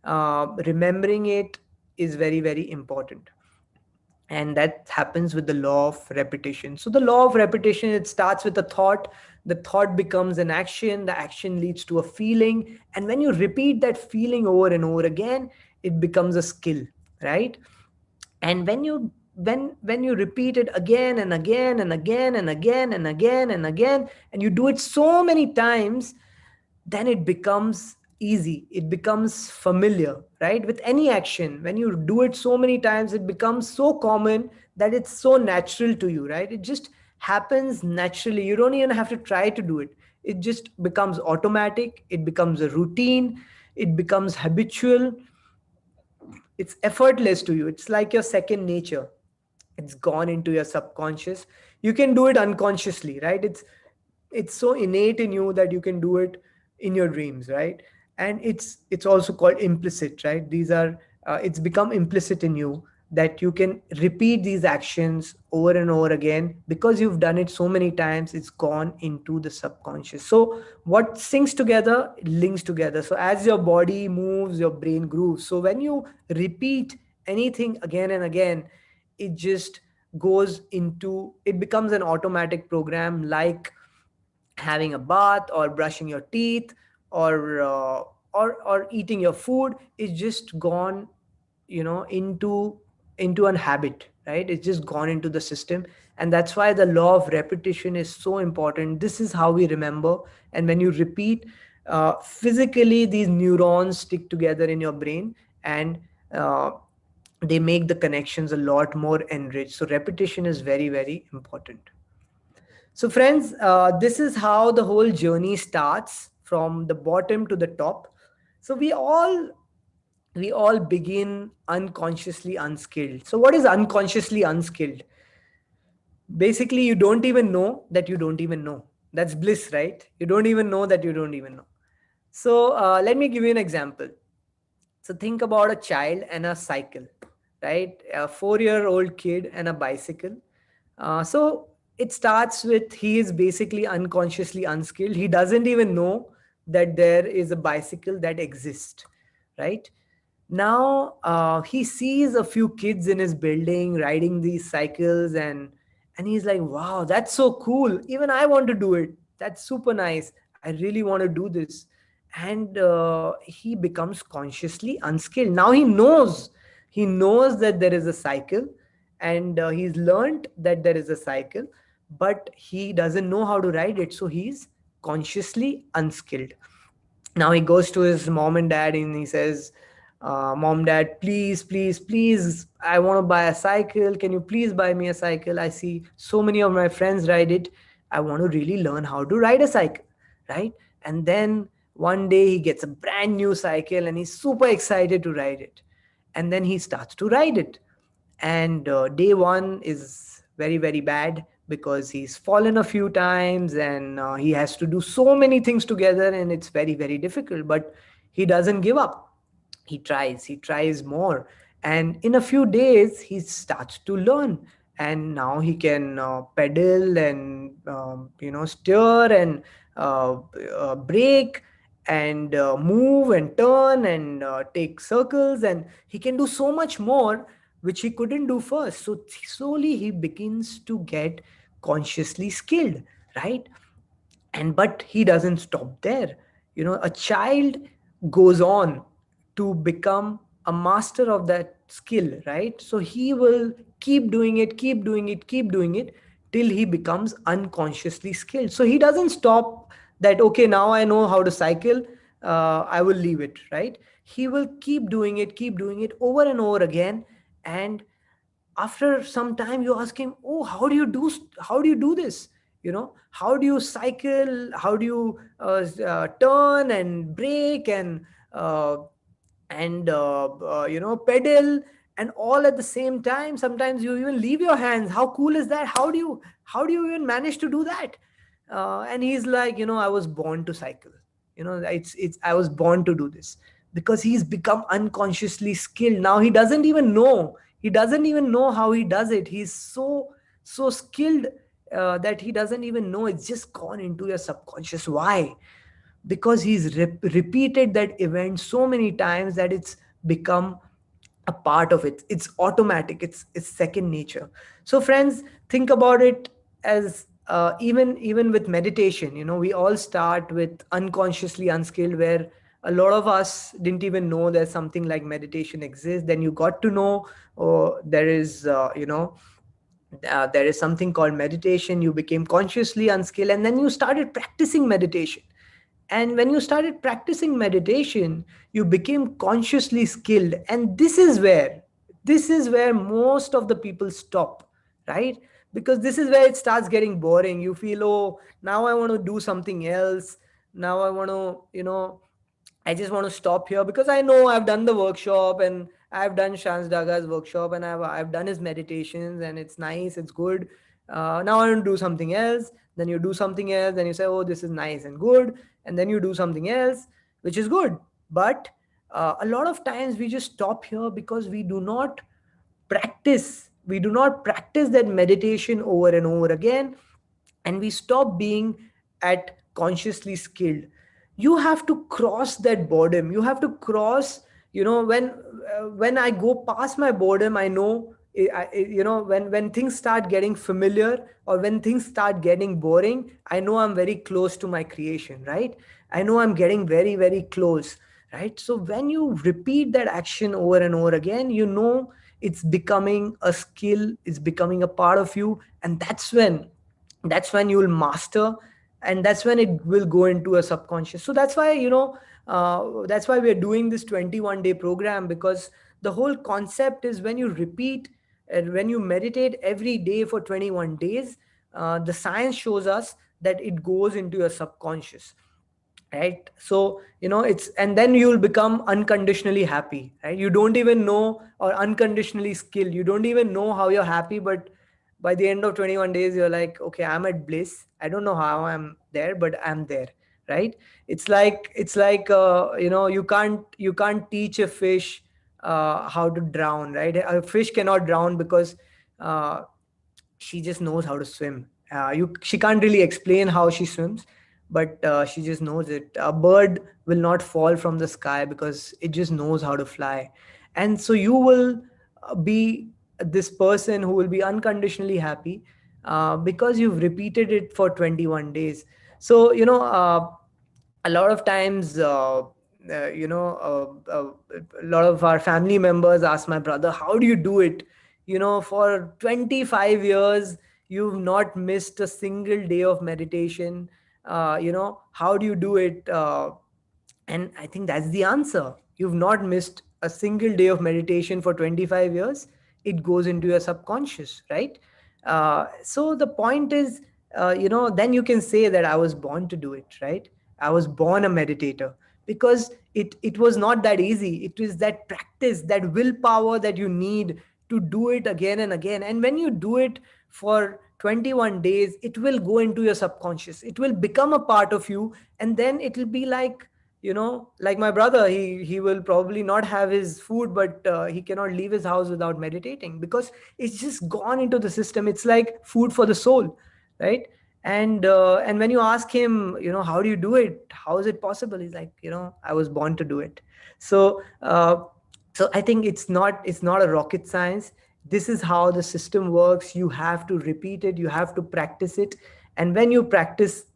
Remembering it is very, very important. And that happens with the law of repetition. So the law of repetition, it starts with a thought. The thought becomes an action, the action leads to a feeling, and when you repeat that feeling over and over again, it becomes a skill, right? And when you repeat it again and again and again and again and again and again, and you do it so many times, then it becomes easy, it becomes familiar, right? With any action, when you do it so many times, it becomes so common that it's so natural to you, right? It just happens naturally. You don't even have to try to do it. It just becomes automatic, it becomes a routine, it becomes habitual. it's effortless to you. It's like your second nature. It's gone into your subconscious. You can do it unconsciously, right? It's so innate in you that you can do it in your dreams, right? And it's also called implicit, right? These are it's become implicit in you, that you can repeat these actions over and over again because you've done it so many times. It's gone into the subconscious. So what syncs together links together. So as your body moves, your brain grooves. So when you repeat anything again and again, it just goes into, it becomes an automatic program, like having a bath or brushing your teeth, or or eating your food. Is just gone, into an habit, right? It's just gone into the system. And that's why the law of repetition is so important. This is how we remember. And when you repeat, physically these neurons stick together in your brain, and uh, they make the connections a lot more enriched. So repetition is very, very important. So, friends, this is how the whole journey starts, from the bottom to the top. So we all begin unconsciously unskilled. So what is unconsciously unskilled? Basically, you don't even know that you don't even know. That's bliss, right? You don't even know that you don't even know. So let me give you an example. So think about a child and a cycle, right? A 4-year-old kid and a bicycle. So it starts with, he is basically unconsciously unskilled. He doesn't even know that there is a bicycle that exists, right? Now he sees a few kids in his building riding these cycles, and he's like, wow, that's so cool. Even I want to do it. That's super nice. I really want to do this. And he becomes consciously unskilled. Now he knows that there is a cycle, and he's learned that there is a cycle, but he doesn't know how to ride it. So he's consciously unskilled. Now he goes to his mom and dad and he says, mom, dad, please, please, please, I want to buy a cycle. Can you please buy me a cycle? I see so many of my friends ride it. I want to really learn how to ride a cycle, right? And then one day he gets a brand new cycle and he's super excited to ride it. And then he starts to ride it. And day one is very, very bad, because he's fallen a few times, and he has to do so many things together, and it's very, very difficult. But he doesn't give up. He tries more, and in a few days he starts to learn. And now he can pedal and steer and brake and move and turn and take circles, and he can do so much more which he couldn't do first. So slowly he begins to get consciously skilled, right? And but he doesn't stop there. A child goes on to become a master of that skill, right? So he will keep doing it, keep doing it, keep doing it, till he becomes unconsciously skilled. So he doesn't stop that, okay, now I know how to cycle, I will leave it, right? He will keep doing it over and over again. And after some time you ask him, oh, how do you do this? How do you cycle? How do you turn and brake and uh, pedal, and all at the same time? Sometimes you even leave your hands. How cool is that? How do you even manage to do that? And he's like, I was born to cycle. It's I was born to do this, because he's become unconsciously skilled. Now he doesn't even know how he does it. He's so skilled that he doesn't even know. It's just gone into your subconscious. Why? Because he's repeated that event so many times that it's become a part of it. It's automatic. It's second nature. So friends, think about it as even with meditation. We all start with unconsciously unskilled, where a lot of us didn't even know there's something like meditation exists. Then you got to know, oh, there is something called meditation. You became consciously unskilled, and then you started practicing meditation. And when you started practicing meditation, you became consciously skilled. And this is where most of the people stop, right? Because this is where it starts getting boring. You feel, oh, now I want to do something else. Now I want to I just want to stop here because I know I've done the workshop and I've done Shans Daga's workshop and I've done his meditations and it's nice, it's good. Now I want to do something else. Then you do something else, then you say, oh, this is nice and good, and then you do something else, which is good. But a lot of times we just stop here because we do not practice that meditation over and over again, and we stop being at consciously skilled. You have to cross that boredom. You have to cross, when I go past my boredom, I know when things start getting familiar or when things start getting boring, I know I'm very close to my creation, right? I know I'm getting very, very close, right? So when you repeat that action over and over again, you know it's becoming a skill, it's becoming a part of you, and that's when you will master, and that's when it will go into a subconscious. So that's why, that's why we are doing this 21-day program, because the whole concept is when you repeat and when you meditate every day for 21 days, the science shows us that it goes into your subconscious, right? So it's, and then you'll become unconditionally happy, right? You don't even know, or unconditionally skilled, you don't even know how you're happy, but by the end of 21 days you're like, okay, I'm at bliss. I don't know how I'm there, but I'm there, right? It's like you can't teach a fish how to drown, right? A fish cannot drown because uh, she just knows how to swim. She can't really explain how she swims, but she just knows it. A bird will not fall from the sky because it just knows how to fly. And so you will be this person who will be unconditionally happy because you've repeated it for 21 days. So a lot of times, a lot of our family members ask my brother, how do you do it? For 25 years you've not missed a single day of meditation. How do you do it? And I think that's the answer. You've not missed a single day of meditation for 25 years. It goes into your subconscious, right? So the point is, then you can say that I was born to do it, right? I was born a meditator, because it was not that easy. It is that practice, that willpower that you need to do it again and again. And when you do it for 21 days, it will go into your subconscious. It will become a part of you, and then it will be like, like my brother, he will probably not have his food, but he cannot leave his house without meditating, because it's just gone into the system. It's like food for the soul, right? And when you ask him, how do you do it, how is it possible, he's like, I was born to do it. So I think it's not a rocket science. This is how the system works. You have to repeat it, you have to practice it, and when you practice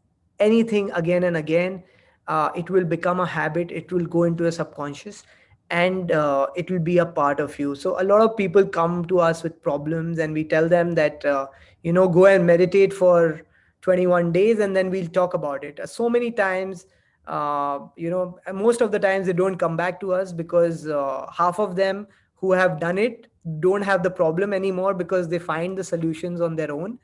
anything again and again, it will become a habit. It will go into a subconscious, and it will be a part of you. So a lot of people come to us with problems, and we tell them that go and meditate for 21 days, and then we'll talk about it. So many times, and most of the times they don't come back to us, because half of them who have done it don't have the problem anymore, because they find the solutions on their own,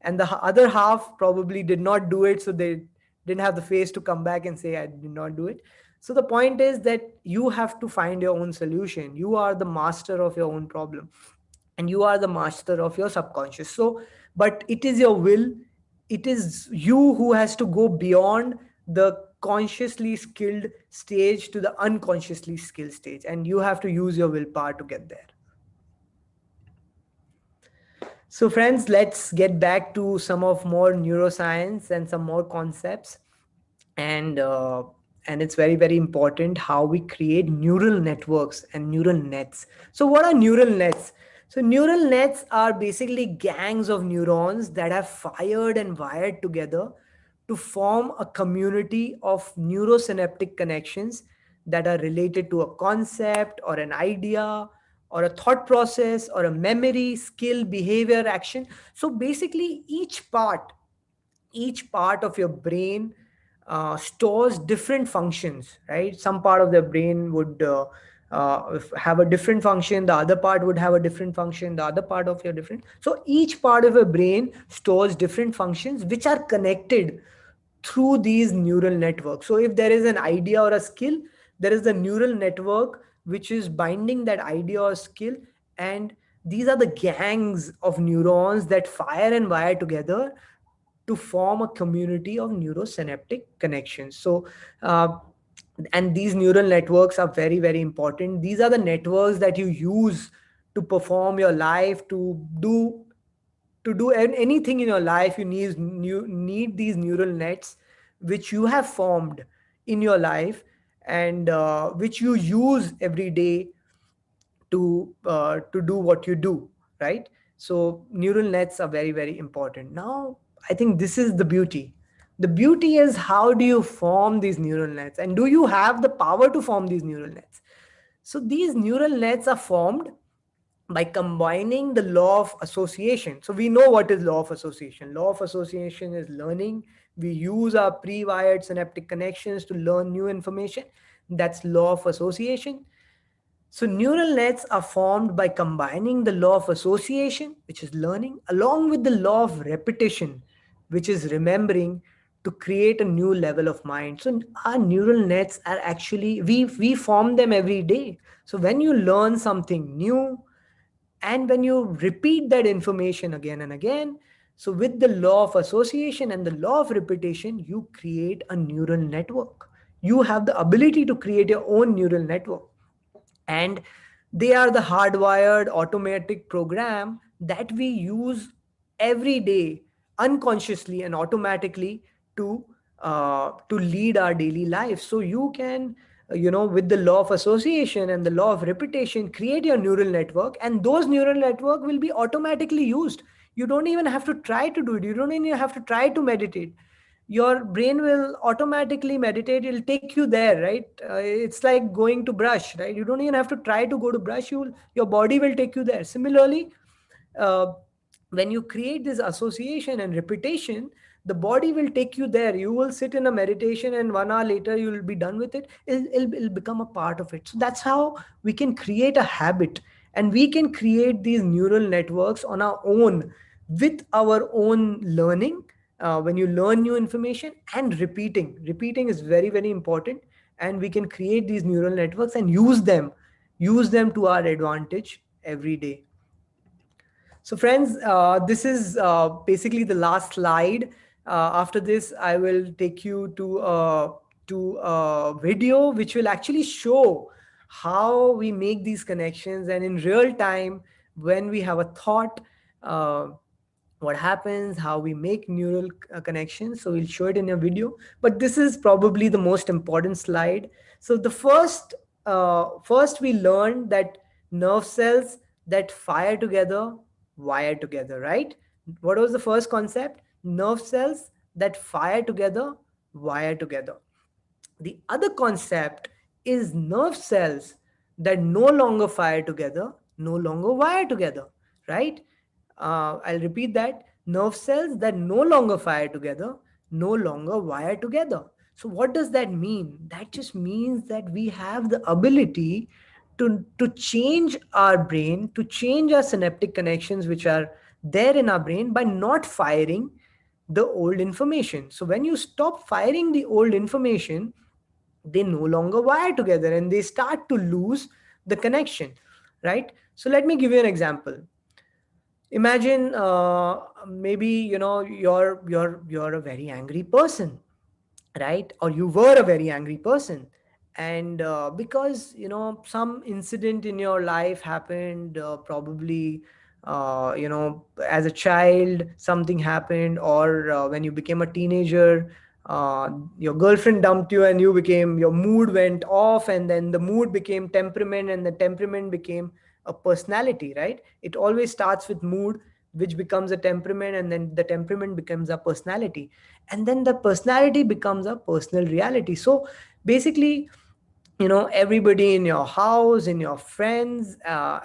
and the other half probably did not do it, so they didn't have the face to come back and say, I did not do it. So the point is that you have to find your own solution. You are the master of your own problem, and you are the master of your subconscious. So, but it is your will. It is you who has to go beyond the consciously skilled stage to the unconsciously skilled stage, and you have to use your willpower to get there. So friends, let's get back to some of more neuroscience and some more concepts. And it's very, very important how we create neural networks and neural nets. So what are neural nets? So neural nets are basically gangs of neurons that have fired and wired together to form a community of neurosynaptic connections that are related to a concept or an idea or a thought process or a memory, skill, behavior, action. So basically each part of your brain stores different functions, right? Some part of the brain would have a different function, the other part would have a different function, the other part of your different. So each part of your brain stores different functions which are connected through these neural networks. So if there is an idea or a skill, There is the neural network which is binding that idea or skill, and these are the gangs of neurons that fire and wire together to form a community of neurosynaptic connections. So and these neural networks are very, very important. These are the networks that you use to perform your life, to do anything in your life. You need these neural nets which you have formed in your life, and which you use every day to do what you do, right? So neural nets are very, very important. Now I think this is the beauty. The beauty is, how do you form these neural nets, and do you have the power to form these neural nets? So these neural nets are formed by combining the law of association. So we know what is law of association. Law of association is learning. We use our pre-wired synaptic connections to learn new information. That's law of association. So neural nets are formed by combining the law of association, which is learning, along with the law of repetition, which is remembering, to create a new level of mind. So our neural nets are actually, we form them every day. So when you learn something new, and when you repeat that information again and again, so with the law of association and the law of repetition, you create a neural network. You have the ability to create your own neural network, and they are the hardwired automatic program that we use every day, unconsciously and automatically, to lead our daily life. So you can, with the law of association and the law of repetition, create your neural network, and those neural network will be automatically used. You don't even have to try to do it. You don't even have to try to meditate. Your brain will automatically meditate. It'll take you there, right? It's like going to brush, right? You don't even have to try to go to brush. Your body will take you there. Similarly, uh, when you create this association and repetition, the body will take you there. You will sit in a meditation, and 1 hour later you will be done with it. It'll become a part of it. So that's how we can create a habit, and we can create these neural networks on our own, with our own learning. When you learn new information, and repeating is very, very important, and we can create these neural networks and use them to our advantage every day. So friends, this is basically the last slide. After this, I will take you to a video which will actually show how we make these connections, and in real time, when we have a thought, uh, what happens, how we make neural connections. So we'll show it in a video, but this is probably the most important slide. So the first we learned that nerve cells that fire together wire together, right? What was the first concept? Nerve cells that fire together wire together. The other concept is nerve cells that no longer fire together, no longer wire together, right? I'll repeat that. Nerve cells that no longer fire together, no longer wire together. So, what does that mean? That just means that we have the ability to change our brain, to change our synaptic connections which are there in our brain, by not firing the old information. So, when you stop firing the old information, they no longer wire together and they start to lose the connection, right? So let me give you an example. Imagine, maybe, you're a very angry person, right? Or you were a very angry person, and because some incident in your life happened, probably, as a child something happened, or when you became a teenager, uh, your girlfriend dumped you, and your mood went off, and then the mood became temperament, and the temperament became a personality, right? It always starts with mood, which becomes a temperament, and then the temperament becomes a personality, and then the personality becomes a personal reality. So basically, everybody in your house, in your friends,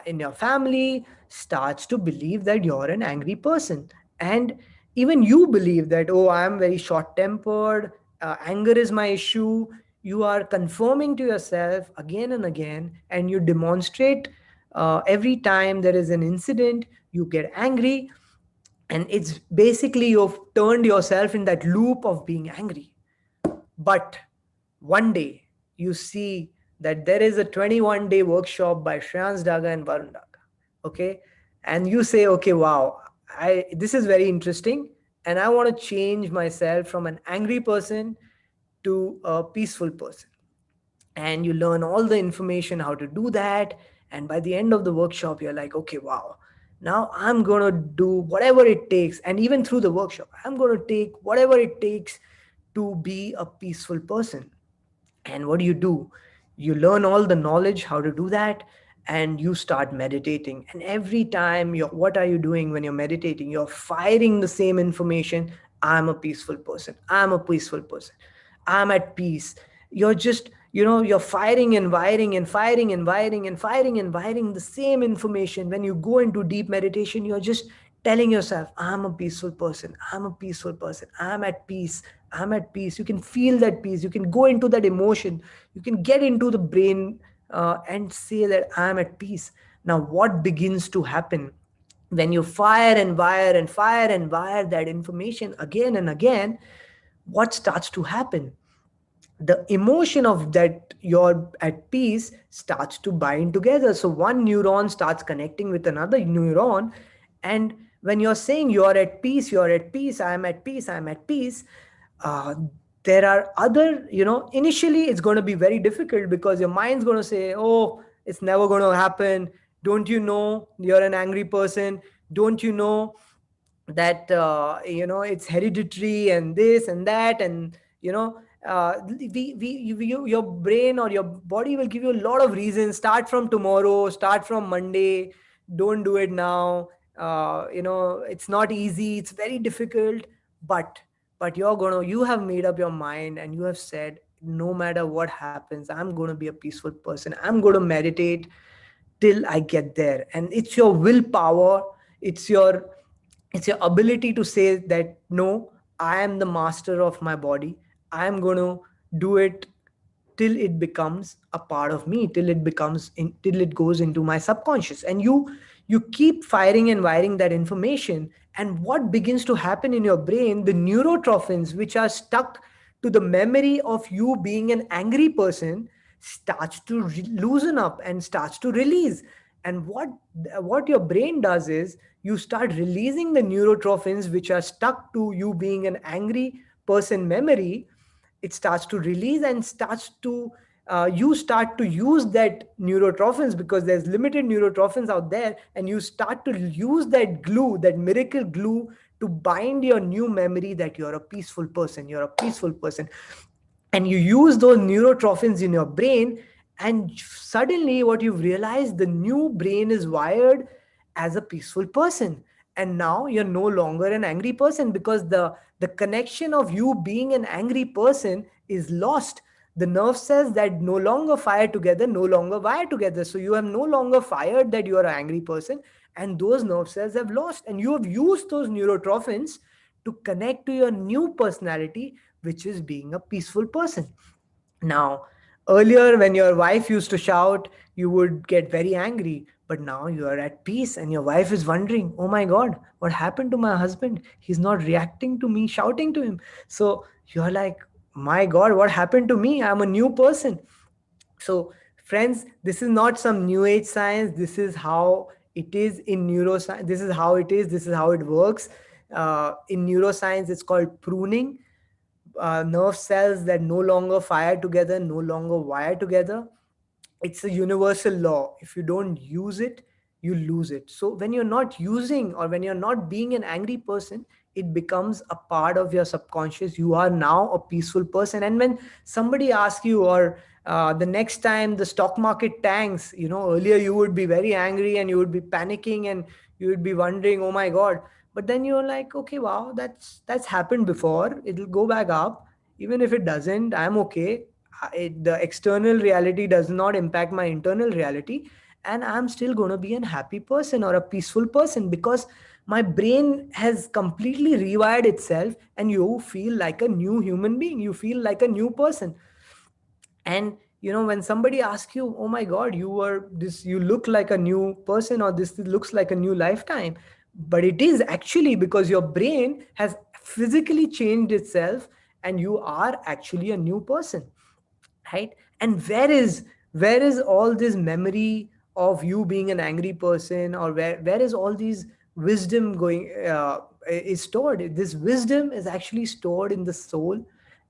in your family, starts to believe that you're an angry person, and even you believe that, oh, I am very short tempered, anger is my issue. You are confirming to yourself again and again, and you demonstrate, every time there is an incident, you get angry, and it's basically you've turned yourself in that loop of being angry. But one day you see that there is a 21-day workshop by Shreyans Daga and Varun Daga. Okay. And you say, okay, wow, this is very interesting. And I want to change myself from an angry person to a peaceful person. And you learn all the information how to do that. And by the end of the workshop, you're like, okay, wow, now I'm going to do whatever it takes. And even through the workshop, I'm going to take whatever it takes to be a peaceful person. And what do? You learn all the knowledge how to do that, and you start meditating. And every time what are you doing when you're meditating? You're firing the same information. I'm a peaceful person. I'm a peaceful person. I'm at peace. You're just, you're firing and wiring and firing and wiring and firing and wiring the same information. When you go into deep meditation, you're just telling yourself, I'm a peaceful person. I'm a peaceful person. I'm at peace. I'm at peace. You can feel that peace. You can go into that emotion. You can get into the brain and say that I'm at peace. Now, what begins to happen when you fire and wire and fire and wire that information again and again? What starts to happen? The emotion of that you're at peace starts to bind together. So one neuron starts connecting with another neuron. And when you're saying you're at peace, you're at peace, I'm at peace, I'm at peace, uh, there are other, initially it's going to be very difficult because your mind's going to say, oh, it's never going to happen. Don't you know you're an angry person? Don't you know that it's hereditary and this and that? And your brain or your body will give you a lot of reasons. Start from tomorrow, start from Monday, don't do it now. It's not easy, it's very difficult. But you have made up your mind and you have said, no matter what happens, I'm going to be a peaceful person. I'm going to meditate till I get there. And it's your willpower, it's your it's your ability to say that, no, I am the master of my body. I am going to do it till it becomes a part of me, till it goes into my subconscious. And you keep firing and wiring that information. And what begins to happen in your brain, the neurotrophins which are stuck to the memory of you being an angry person, starts to loosen up and starts to release. And what your brain does is, you start releasing the neurotrophins which are stuck to you being an angry person memory. It starts to release and starts to you start to use that neurotrophins, because there's limited neurotrophins out there, and you start to use that glue, that miracle glue, to bind your new memory that you're a peaceful person, you're a peaceful person. And you use those neurotrophins in your brain, and suddenly what you've realized, the new brain is wired as a peaceful person. And now you're no longer an angry person, because the connection of you being an angry person is lost. The nerve cells that no longer fire together no longer wire together. So you have no longer fired that you are an angry person, and those nerve cells have lost, and you have used those neurotrophins to connect to your new personality, which is being a peaceful person. Now, earlier when your wife used to shout, you would get very angry. But now you are at peace and your wife is wondering, oh my God, what happened to my husband? He's not reacting to me shouting to him. So you're like, my God, what happened to me? I'm a new person. So, friends, this is not some new age science. This is how it is in neuroscience. This is how it is. This is how it works. In neuroscience, it's called pruning. Nerve cells that no longer fire together, no longer wire together. It's a universal law. If you don't use it, you lose it. So when you're not using, or when you're not being an angry person, it becomes a part of your subconscious. You are now a peaceful person. And when somebody asks you, or the next time the stock market tanks, earlier you would be very angry and you would be panicking and you would be wondering, oh my God. But then you're like, okay, wow, that's happened before. It'll go back up. Even if it doesn't, I'm okay. The external reality does not impact my internal reality, and I'm still going to be a happy person or a peaceful person, because my brain has completely rewired itself, and you feel like a new human being, you feel like a new person. And when somebody asks you, oh my God, you look like a new person, or this looks like a new lifetime, but it is actually because your brain has physically changed itself, and you are actually a new person, right? And Where is all this memory of you being an angry person, or where is all these wisdom going is stored? This wisdom is actually stored in the soul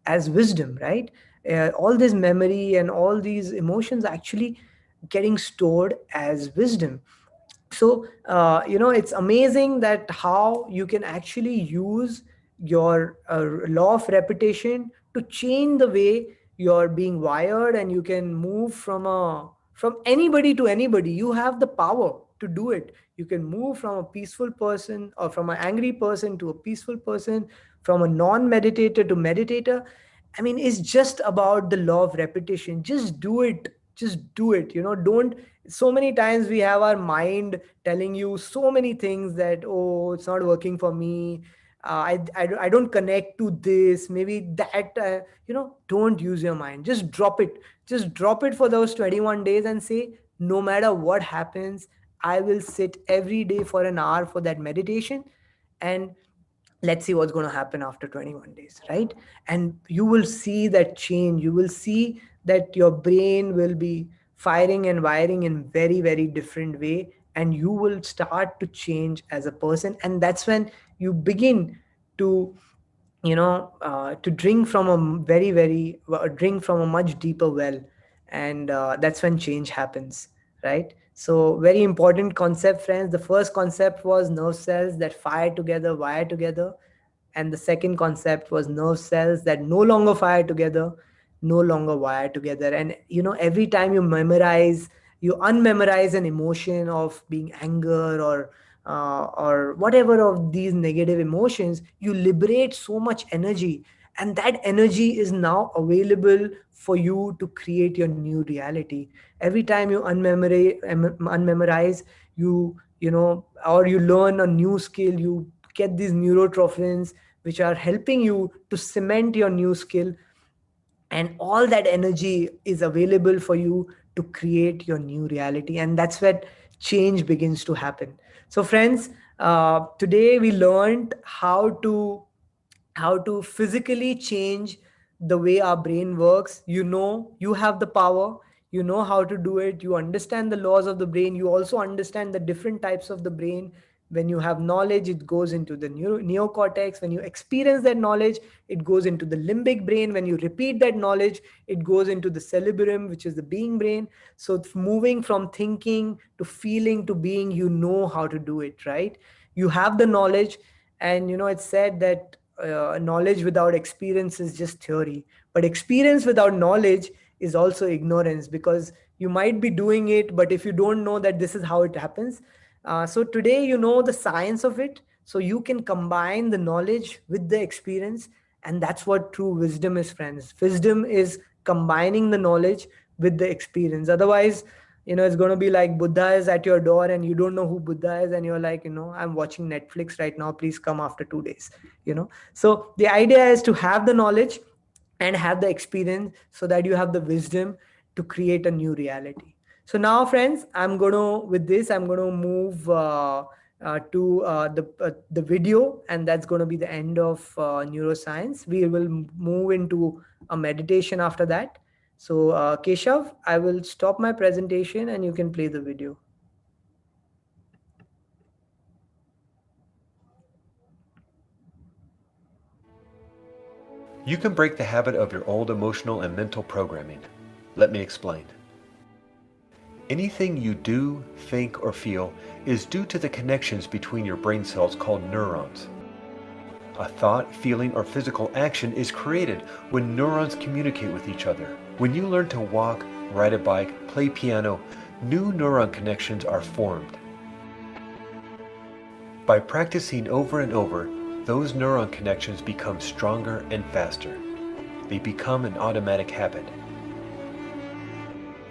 as wisdom, right? All this memory and all these emotions actually getting stored as wisdom. So it's amazing that how you can actually use your law of repetition to change the way you're being wired, and you can move from anybody to anybody. You have the power to do it. You can move from a peaceful person, or from an angry person to a peaceful person, from a non-meditator to meditator. I mean, it's just about the law of repetition. Just do it. Just do it. Don't. So many times we have our mind telling you so many things that, oh, it's not working for me. I don't connect to this. Maybe that, don't use your mind. Just drop it. Just drop it for those 21 days and say, no matter what happens, I will sit every day for an hour for that meditation. And let's see what's going to happen after 21 days, right? And you will see that change. You will see that your brain will be firing and wiring in very, very different way, and you will start to change as a person. And that's when you begin to to drink from a very, very drink from a much deeper well. And that's when change happens, right? So very important concept, friends. The first concept was nerve cells that fire together, wire together. And the second concept was nerve cells that no longer fire together, no longer wire together. And every time you memorize, you unmemorize an emotion of being anger, or whatever of these negative emotions, you liberate so much energy. And that energy is now available for you to create your new reality. Every time you unmemorize, or you learn a new skill, you get these neurotrophins which are helping you to cement your new skill. And all that energy is available for you to create your new reality. And that's where change begins to happen. So friends, today we learned how to physically change the way our brain works. You have the power. You know how to do it. You understand the laws of the brain. You also understand the different types of the brain. When you have knowledge, it goes into the neocortex. When you experience that knowledge, it goes into the limbic brain. When you repeat that knowledge, it goes into the cerebrum, which is the being brain. So it's moving from thinking to feeling to being. You know how to do it, right? You have the knowledge. And it's said that knowledge without experience is just theory, but experience without knowledge is also ignorance, because you might be doing it, but if you don't know that this is how it happens. So today you know the science of it, so you can combine the knowledge with the experience. And that's what true wisdom is, friends. Wisdom is combining the knowledge with the experience. Otherwise, it's going to be like Buddha is at your door and you don't know who Buddha is, and you're like, I'm watching Netflix right now, please come after 2 days. So the idea is to have the knowledge and have the experience, so that you have the wisdom to create a new reality. So now, friends, I'm going to move to the video, and that's going to be the end of neuroscience. We will move into a meditation after that. So Keshav, I will stop my presentation and you can play the video. You can break the habit of your old emotional and mental programming. Let me explain. Anything you do, think, or feel is due to the connections between your brain cells called neurons. A thought, feeling, or physical action is created when neurons communicate with each other. When you learn to walk, ride a bike, play piano, new neuron connections are formed. By practicing over and over, those neuron connections become stronger and faster. They become an automatic habit.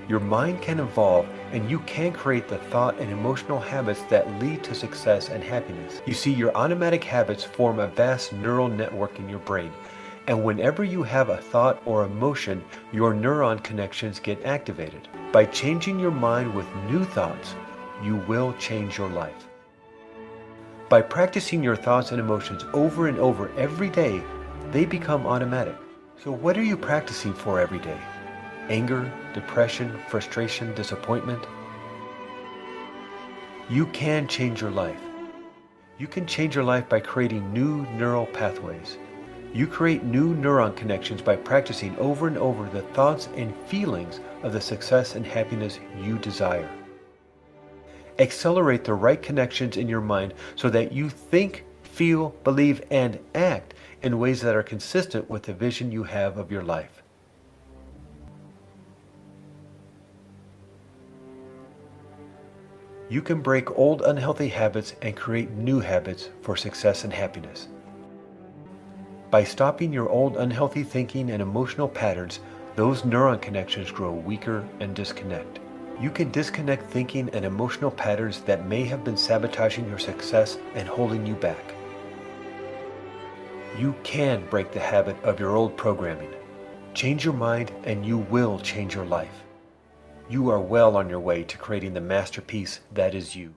Your mind can evolve, and you can create the thought and emotional habits that lead to success and happiness. You see, your automatic habits form a vast neural network in your brain, and whenever you have a thought or emotion, your neuron connections get activated. By changing your mind with new thoughts, you will change your life. By practicing your thoughts and emotions over and over every day, they become automatic. So what are you practicing for every day? anger, depression, frustration, disappointment? You can change your life. You can change your life by creating new neural pathways. You create new neuron connections by practicing over and over the thoughts and feelings of the success and happiness you desire. Accelerate the right connections in your mind so that you think, feel, believe, and act in ways that are consistent with the vision you have of your life. You can break old unhealthy habits and create new habits for success and happiness. By stopping your old unhealthy thinking and emotional patterns, those neuron connections grow weaker and disconnect. You can disconnect thinking and emotional patterns that may have been sabotaging your success and holding you back. You can break the habit of your old programming. Change your mind and you will change your life. You are well on your way to creating the masterpiece that is you.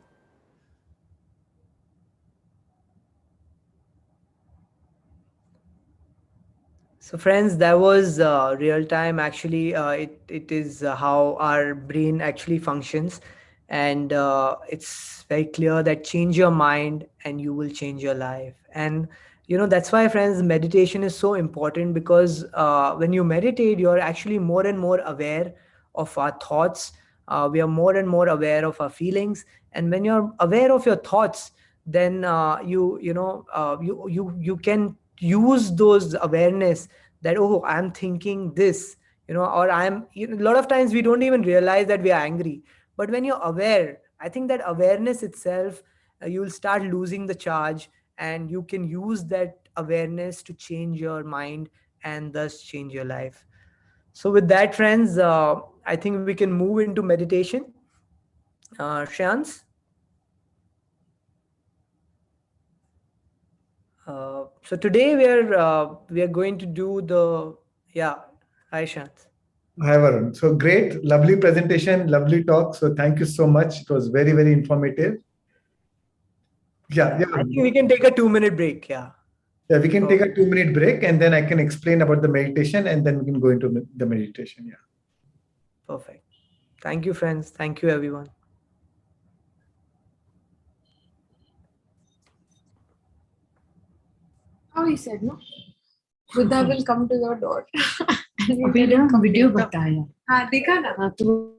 So friends, that was real time. Actually, it is how our brain actually functions. And it's very clear that change your mind and you will change your life. And, that's why, friends, meditation is so important, because when you meditate, you're actually more and more aware of our thoughts. We are more and more aware of our feelings. And when you're aware of your thoughts, then you can use those awareness, that, oh, I'm thinking this, or a lot of times we don't even realize that we are angry. But when you're aware, I think that awareness itself, you'll start losing the charge, and you can use that awareness to change your mind and thus change your life. So with that, friends, I think we can move into meditation. Shans? So today we are going to do the, yeah. Hi, Shans. Hi, Varun. So great, lovely presentation, lovely talk. So thank you so much. It was very, very informative. Yeah, I think we can take a 2-minute break. Yeah. Yeah, we can take a 2-minute break and then I can explain about the meditation and then we can go into the meditation. Yeah. Perfect. Thank you, friends. Thank you, everyone. Oh, he said no. Buddha will come to your door. अभी ना video बताया हाँ देखा ना हाँ तो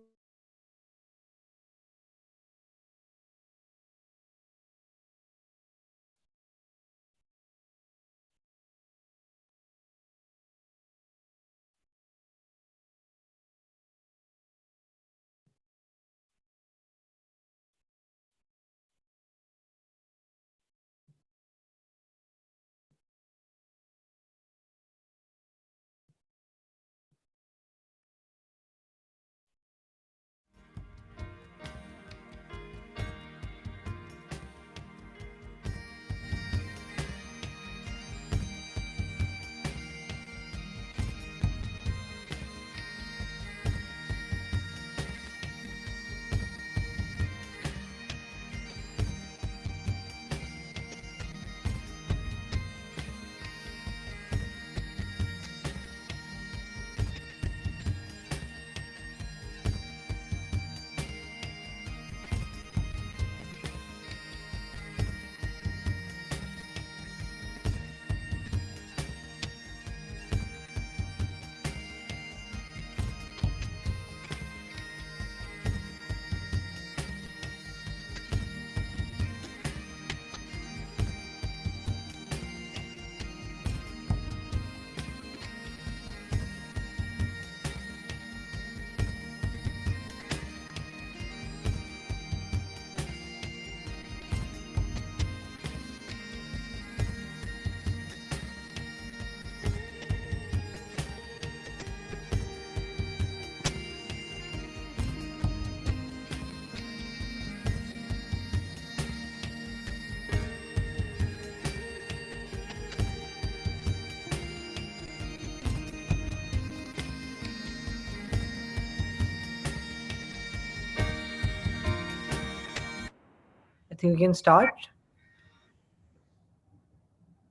I think we can start.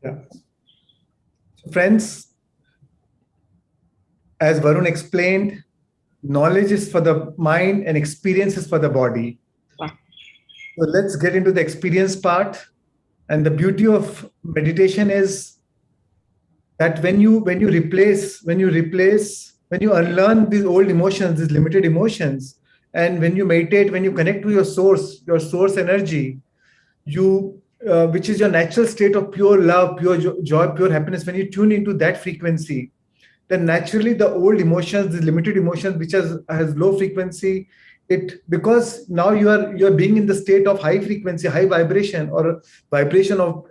Yeah. So friends, as Varun explained, knowledge is for the mind, and experience is for the body. Wow. So let's get into the experience part. And the beauty of meditation is that when you unlearn these old emotions, these limited emotions, and when you meditate, when you connect to your source energy, you which is your natural state of pure love, pure joy, pure happiness, when you tune into that frequency, then naturally the old emotions, the limited emotions, which has low frequency, because now you're being in the state of high frequency, high vibration, or vibration of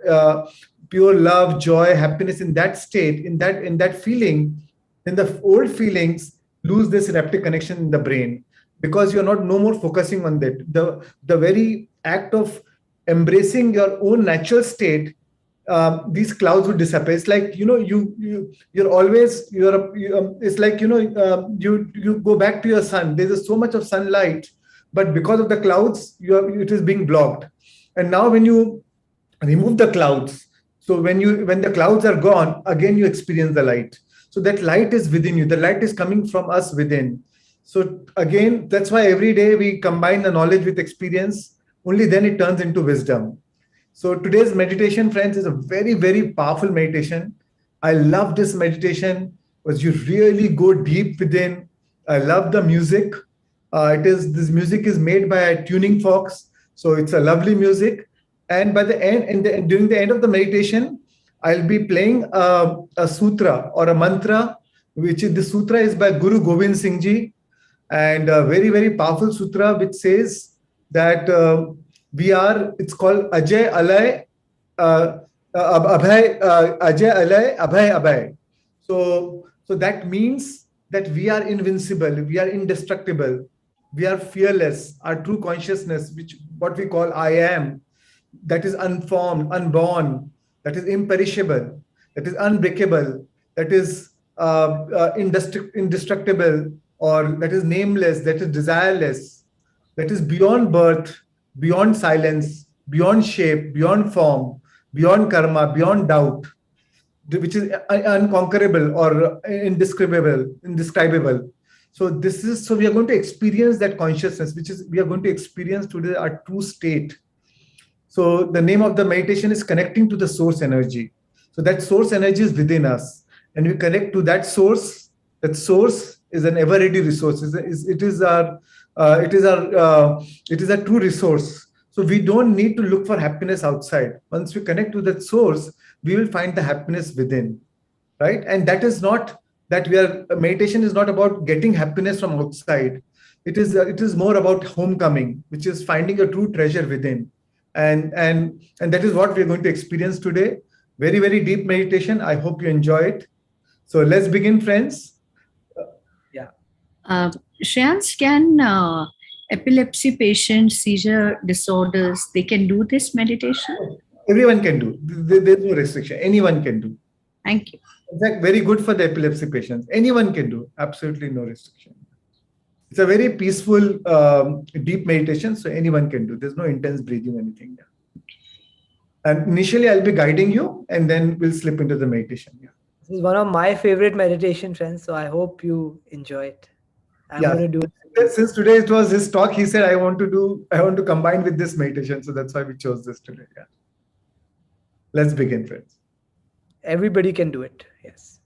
pure love, joy, happiness. In that state, in that feeling, then the old feelings lose this synaptic connection in the brain, because you're not no more focusing on that. The very act of embracing your own natural state, these clouds would disappear. It's like, you're always it's like, you go back to your sun. There's so much of sunlight, but because of the clouds, it is being blocked. And now when you remove the clouds, so when the clouds are gone, again you experience the light. So that light is within you. The light is coming from us within. So again, that's why every day we combine the knowledge with experience. Only then it turns into wisdom. So today's meditation, friends, is a very, very powerful meditation. I love this meditation because you really go deep within. I love the music. This music is made by a tuning fox, so it's a lovely music. And by the end, during the end of the meditation, I'll be playing a sutra or a mantra, the sutra is by Guru Gobind Singh Ji, and a very, very powerful sutra which says that it's called Ajay Alay, Abhay, Ajay Alay, Abhay Abhay. So that means that we are invincible, we are indestructible, we are fearless. Our true consciousness, which what we call I am, that is unformed, unborn, that is imperishable, that is unbreakable, that is indestructible, or that is nameless, that is desireless, that is beyond birth, beyond silence, beyond shape, beyond form, beyond karma, beyond doubt, which is unconquerable or indescribable. So we are going to experience that consciousness, we are going to experience today our true state. So the name of the meditation is connecting to the source energy. So that source energy is within us, and we connect to that source. That source is an ever-ready resource. It is a true resource. So we don't need to look for happiness outside. Once we connect to that source, we will find the happiness within, right? And that is not that meditation is not about getting happiness from outside. It is more about homecoming, which is finding a true treasure within. And that is what we're going to experience today. Very, very deep meditation. I hope you enjoy it. So let's begin, friends. Shreyans, can epilepsy patients, seizure disorders, they can do this meditation? Everyone can do. There's no restriction. Anyone can do. Thank you. In fact, very good for the epilepsy patients. Anyone can do. Absolutely no restriction. It's a very peaceful, deep meditation, so anyone can do. There's no intense breathing or anything there. And initially, I'll be guiding you, and then we'll slip into the meditation. Yeah. This is one of my favorite meditation, friends. So I hope you enjoy it. I'm going to do it. Since today it was his talk, he said, I want to combine with this meditation. So that's why we chose this today. Yeah. Let's begin, friends. Everybody can do it. Yes.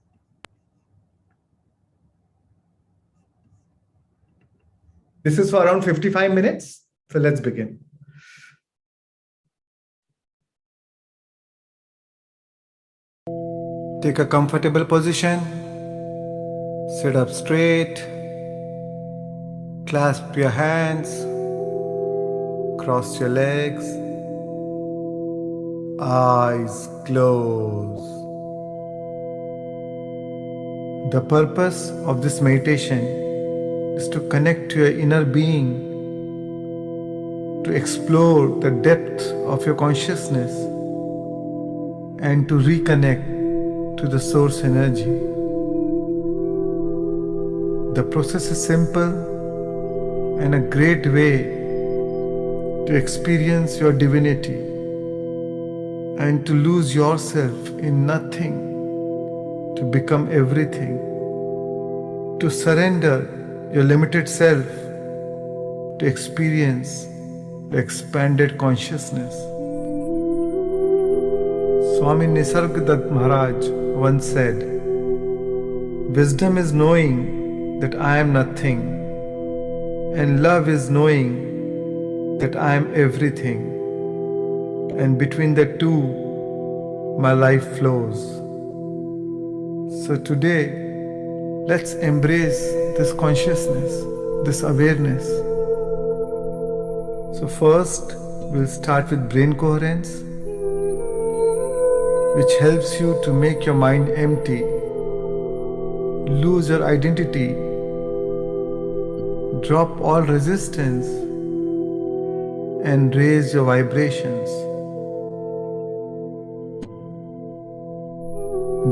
This is for around 55 minutes. So let's begin. Take a comfortable position. Sit up straight. Clasp your hands. Cross your legs. Eyes closed. The purpose of this meditation is to connect to your inner being, to explore the depth of your consciousness, and to reconnect to the source energy. The process is simple and a great way to experience your divinity and to lose yourself in nothing, to become everything, to surrender your limited self to experience the expanded consciousness. Swami Nisargadatta Maharaj once said, "Wisdom is knowing that I am nothing, and love is knowing that I am everything, and between the two, my life flows." So today, let's embrace this consciousness, this awareness. So first, we'll start with brain coherence, which helps you to make your mind empty, lose your identity, drop all resistance, and raise your vibrations.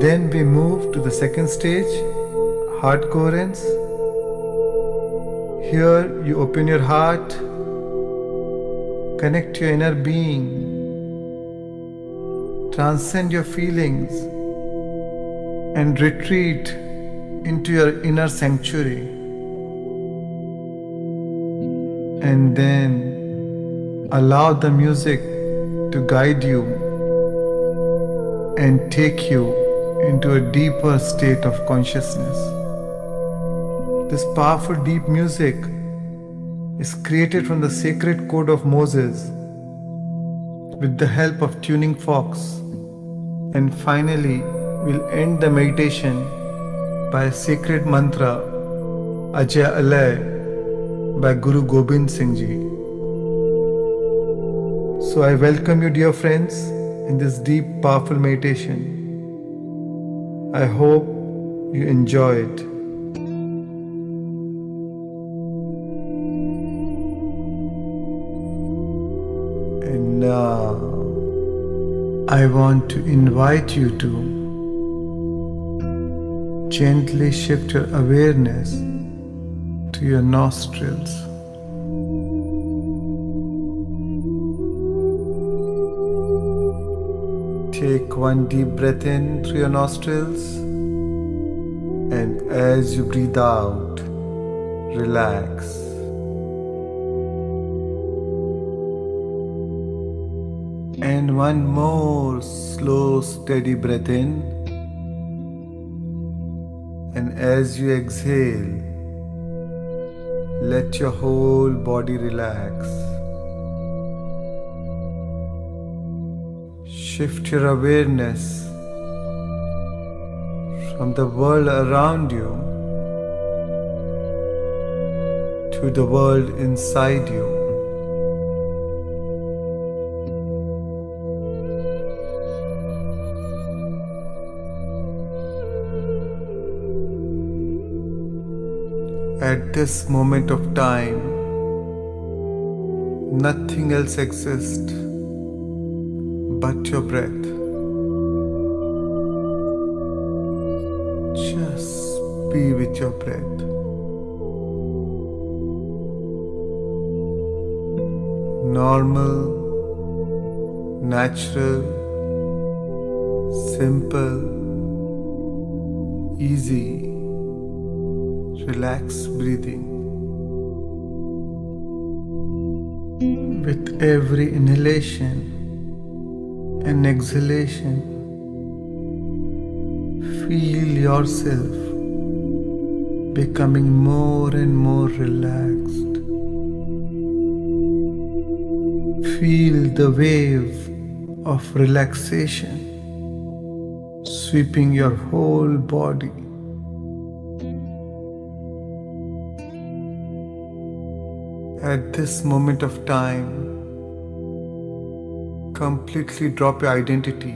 Then we move to the second stage, heart coherence. Here you open your heart, connect to your inner being, transcend your feelings, and retreat into your inner sanctuary. And then allow the music to guide you and take you into a deeper state of consciousness. This powerful deep music is created from the sacred code of Moses with the help of tuning forks. And finally, we'll end the meditation by a sacred mantra, Ajay Alay, by Guru Gobind Singh Ji. So I welcome you, dear friends, in this deep, powerful meditation. I hope you enjoy it. And now, I want to invite you to gently shift your awareness to your nostrils. Take one deep breath in through your nostrils, and as you breathe out, relax. And one more slow, steady breath in, and as you exhale, let your whole body relax. Shift your awareness from the world around you to the world inside you. At this moment of time, nothing else exists but your breath. Just be with your breath. Normal, natural, simple, easy, relaxed breathing. With every inhalation and exhalation, feel yourself becoming more and more relaxed. Feel the wave of relaxation sweeping your whole body. At this moment of time, completely drop your identity.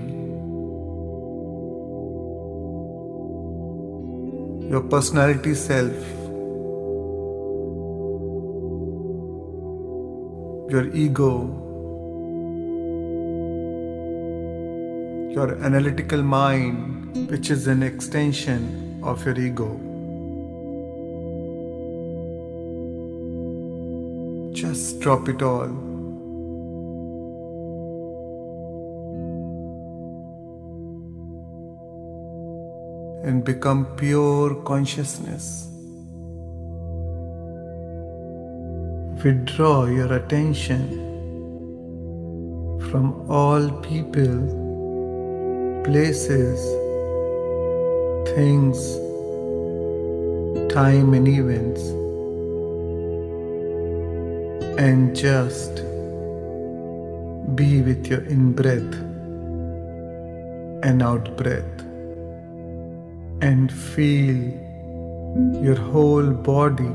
Your personality self, your ego, your analytical mind, which is an extension of your ego. Just drop it all. And become pure consciousness. withdraw your attention from all people, places, things, time and events, and just be with your in-breath and out-breath, and feel your whole body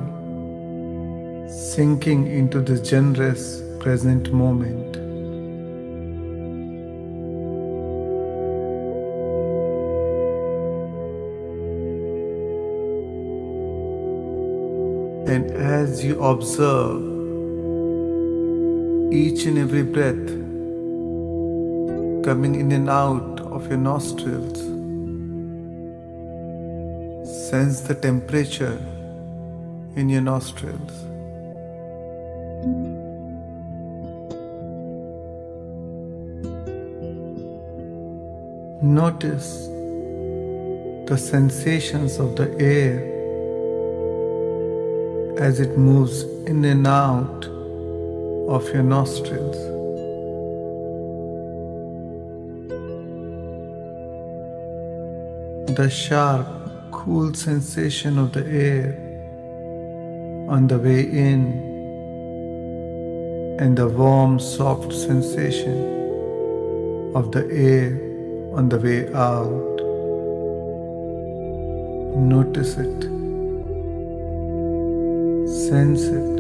sinking into this generous present moment. And as you observe each and every breath coming in and out of your nostrils, sense the temperature in your nostrils. Notice the sensations of the air as it moves in and out of your nostrils. The sharp, cool sensation of the air on the way in, and the warm, soft sensation of the air on the way out. Notice it. Sense it.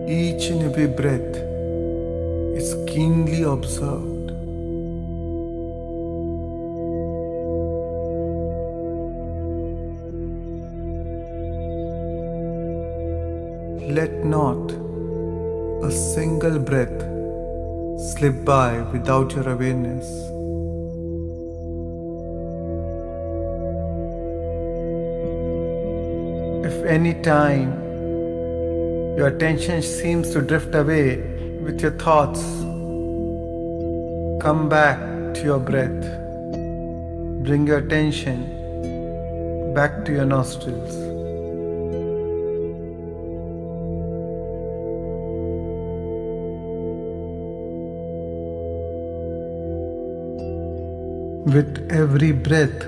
Each and every breath is keenly observed. Let not a single breath slip by without your awareness. If any time your attention seems to drift away with your thoughts, come back to your breath. Bring your attention back to your nostrils. With every breath,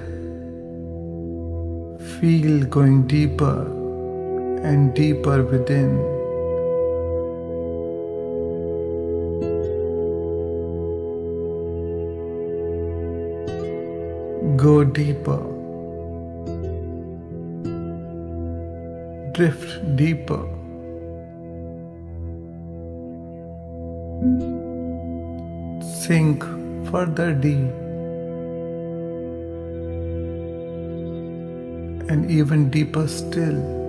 feel going deeper and deeper within. Go deeper. Drift deeper. Sink further deep. And even deeper still.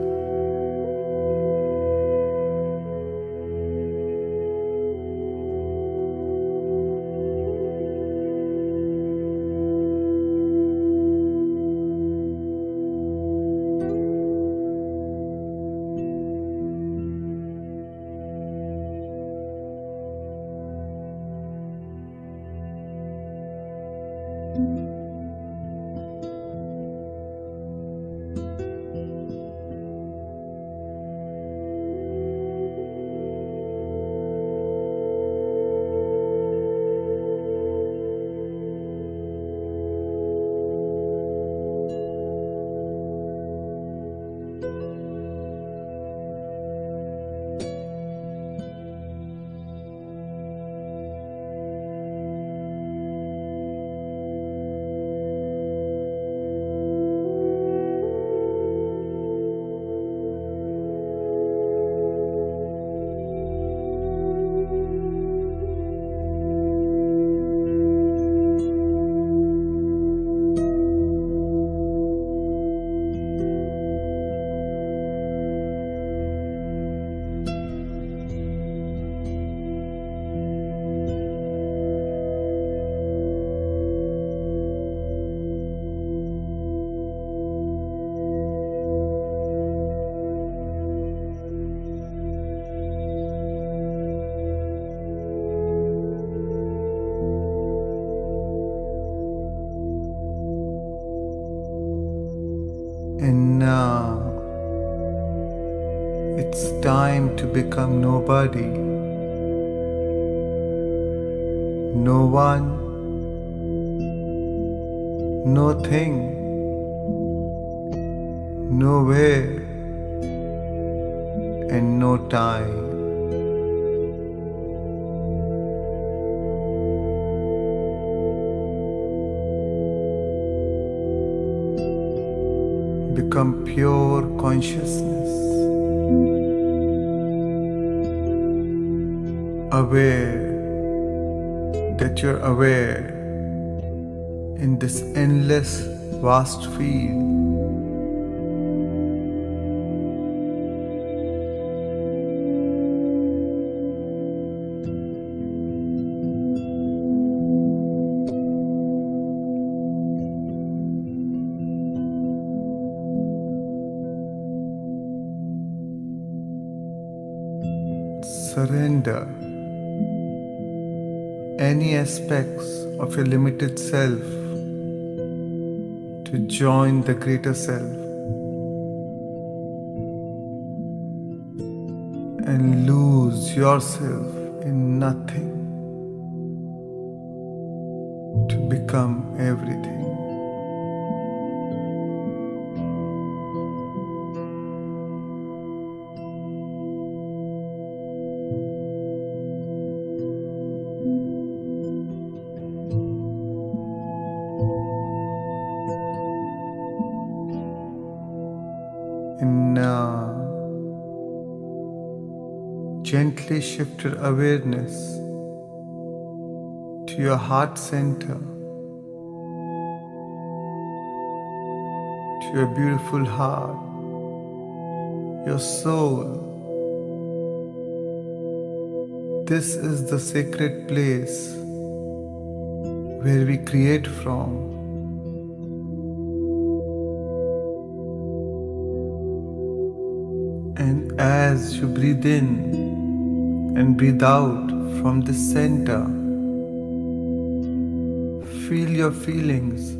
It's time to become nobody. No one, no thing, nowhere, and no time. Become pure consciousness, aware that you're aware in this endless, vast field. Surrender any aspects of your limited self to join the greater self and lose yourself in nothing to become everything. And now, gently shift your awareness to your heart center, to your beautiful heart, your soul. This is the sacred place where we create from. And as you breathe in and breathe out from this center, feel your feelings.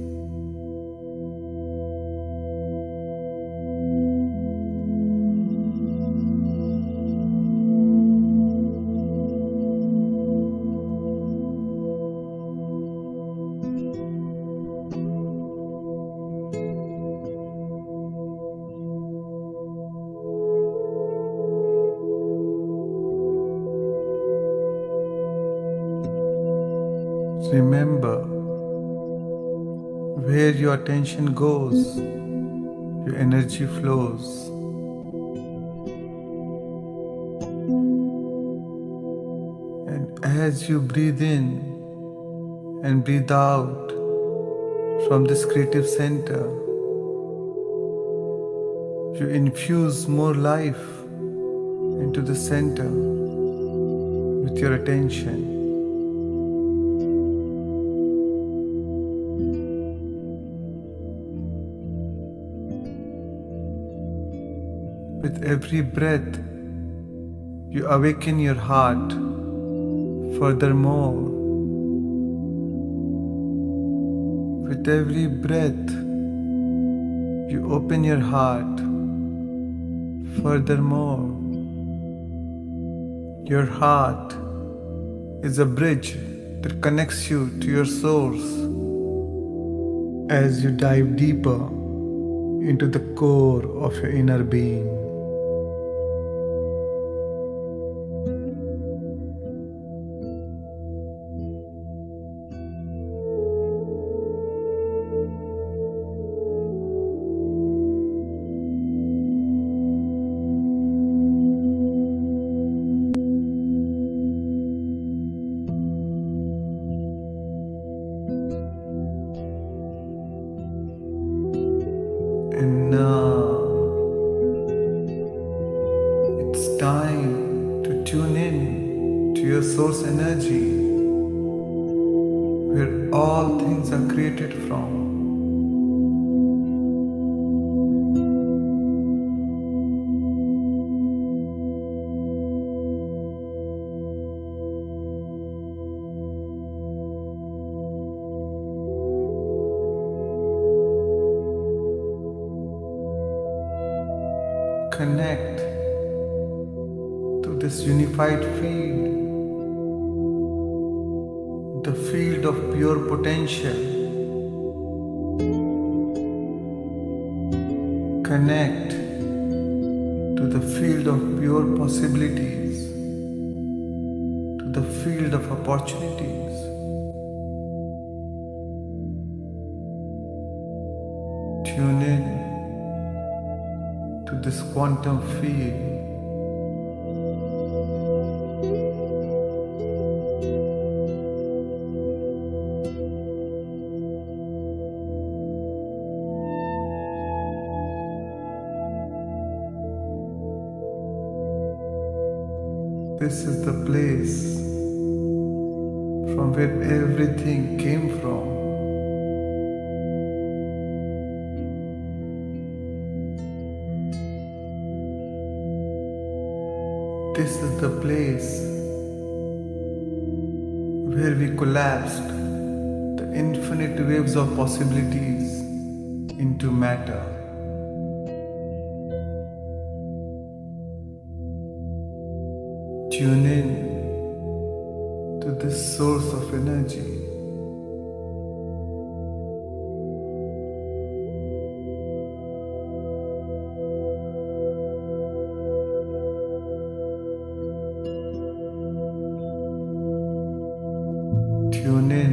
Remember, where your attention goes, your energy flows. And as you breathe in and breathe out from this creative center, you infuse more life into the center with your attention. With every breath, you awaken your heart. Furthermore, with every breath, you open your heart. Furthermore, your heart is a bridge that connects you to your source as you dive deeper into the core of your inner being. And now it's time to tune in to your source energy, where all things are created from. Connect this unified field, the field of pure potential. Connect to the field of pure possibilities, to the field of opportunities. Tune in to this quantum field. This is the place from where everything came from. This is the place where we collapsed the infinite waves of possibilities into matter. Tune in to this source of energy. Tune in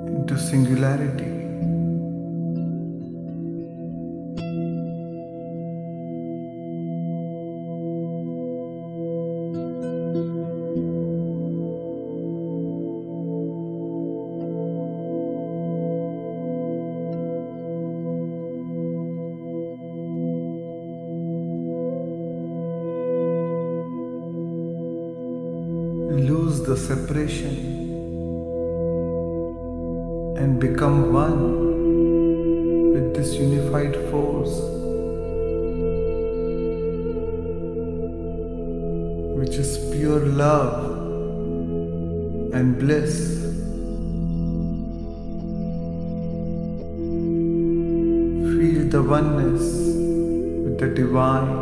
into singularity. Lose the separation and become one with this unified force, which is pure love and bliss. Feel the oneness with the divine.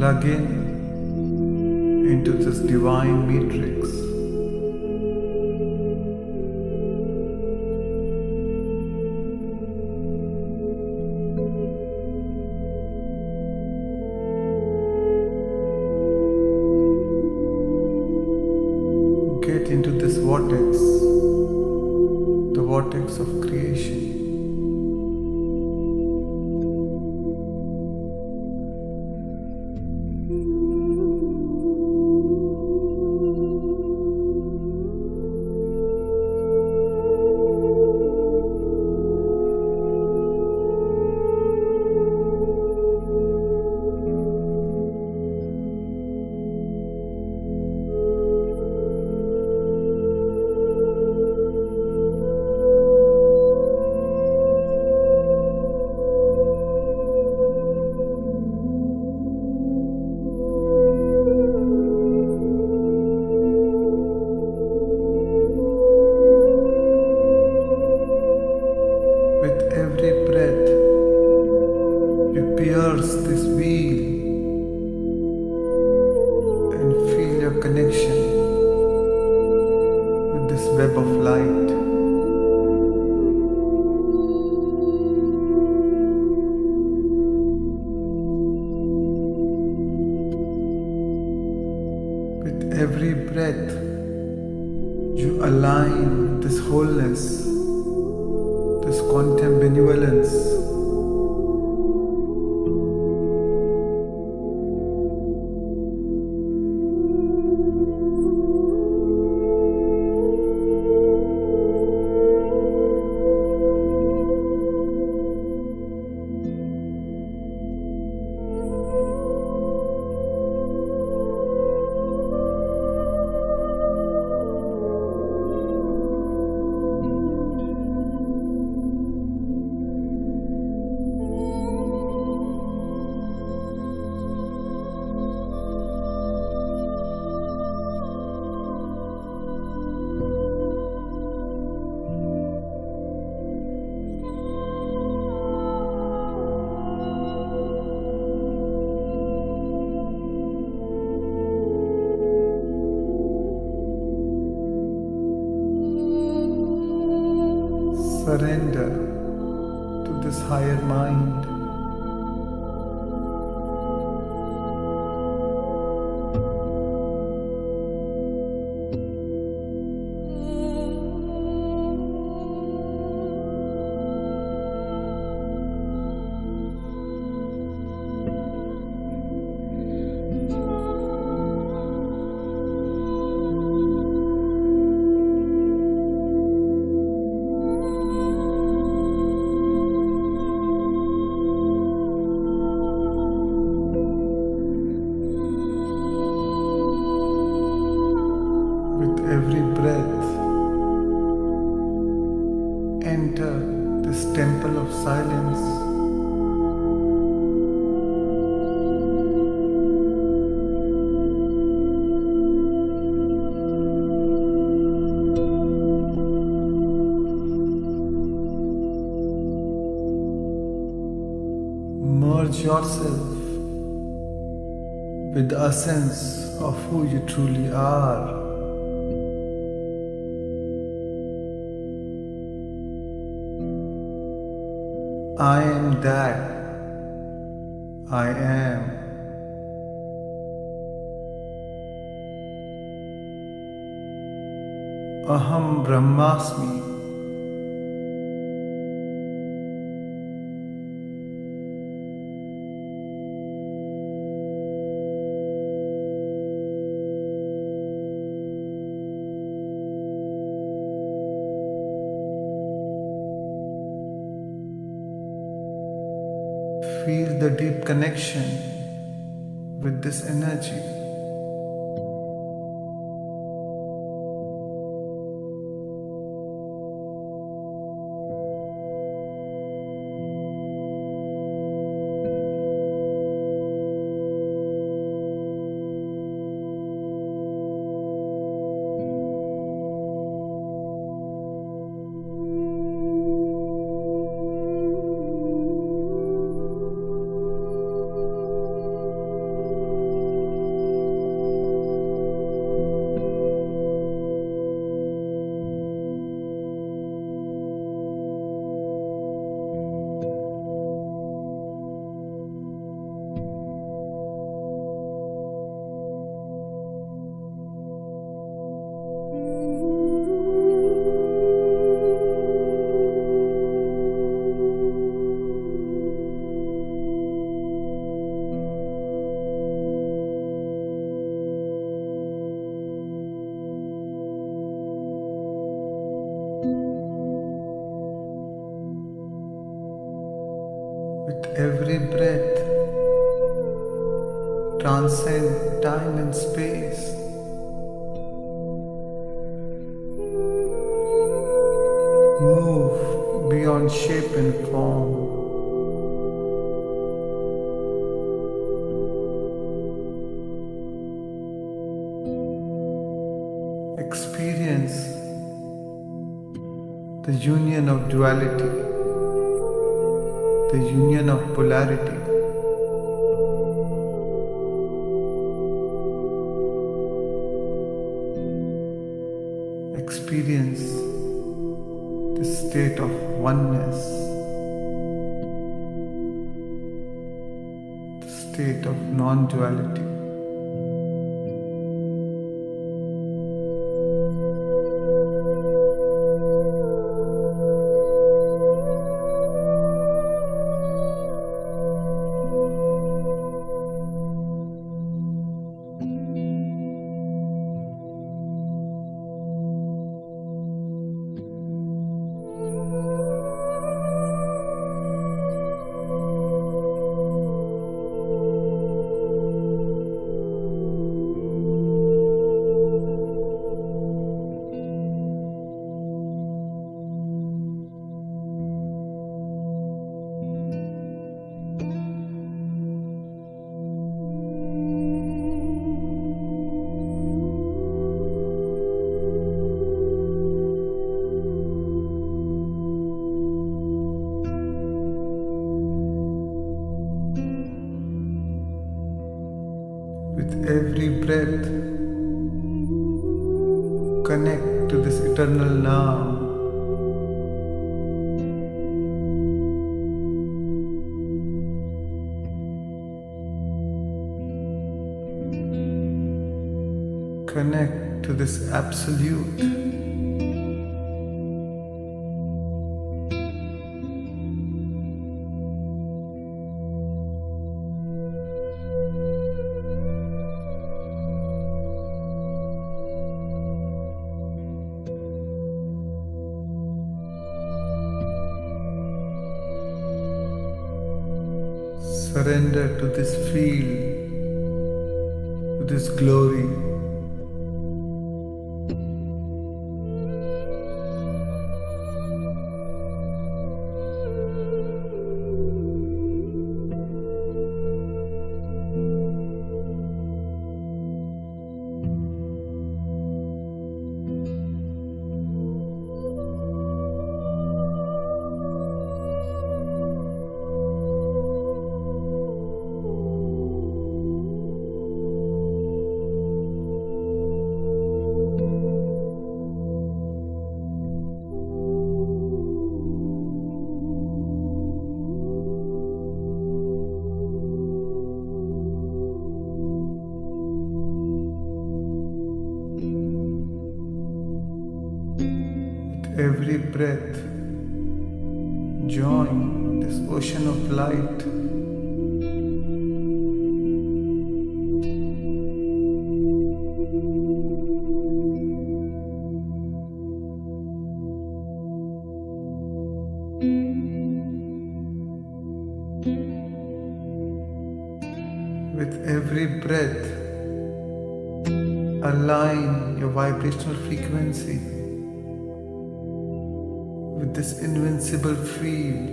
Plug in into this divine matrix. Get into this vortex, the vortex of creation. Web of light. With every breath, you align this wholeness, this quantum benevolence. this higher mind. Every breath, enter this temple of silence. Merge yourself with the essence of who you truly are. I am that I am. Aham Brahmasmi. Feel the deep connection with this energy. With every breath, transcend time and space. Move beyond shape and form. Experience the union of duality, the union of polarity. Experience the state of oneness, the state of non-duality. With every breath, connect to this eternal now. Connect to this absolute. Surrender to this field, to this glory. Every breath, join this ocean of light. With every breath, align your vibrational frequency with this invincible field,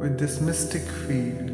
with this mystic field.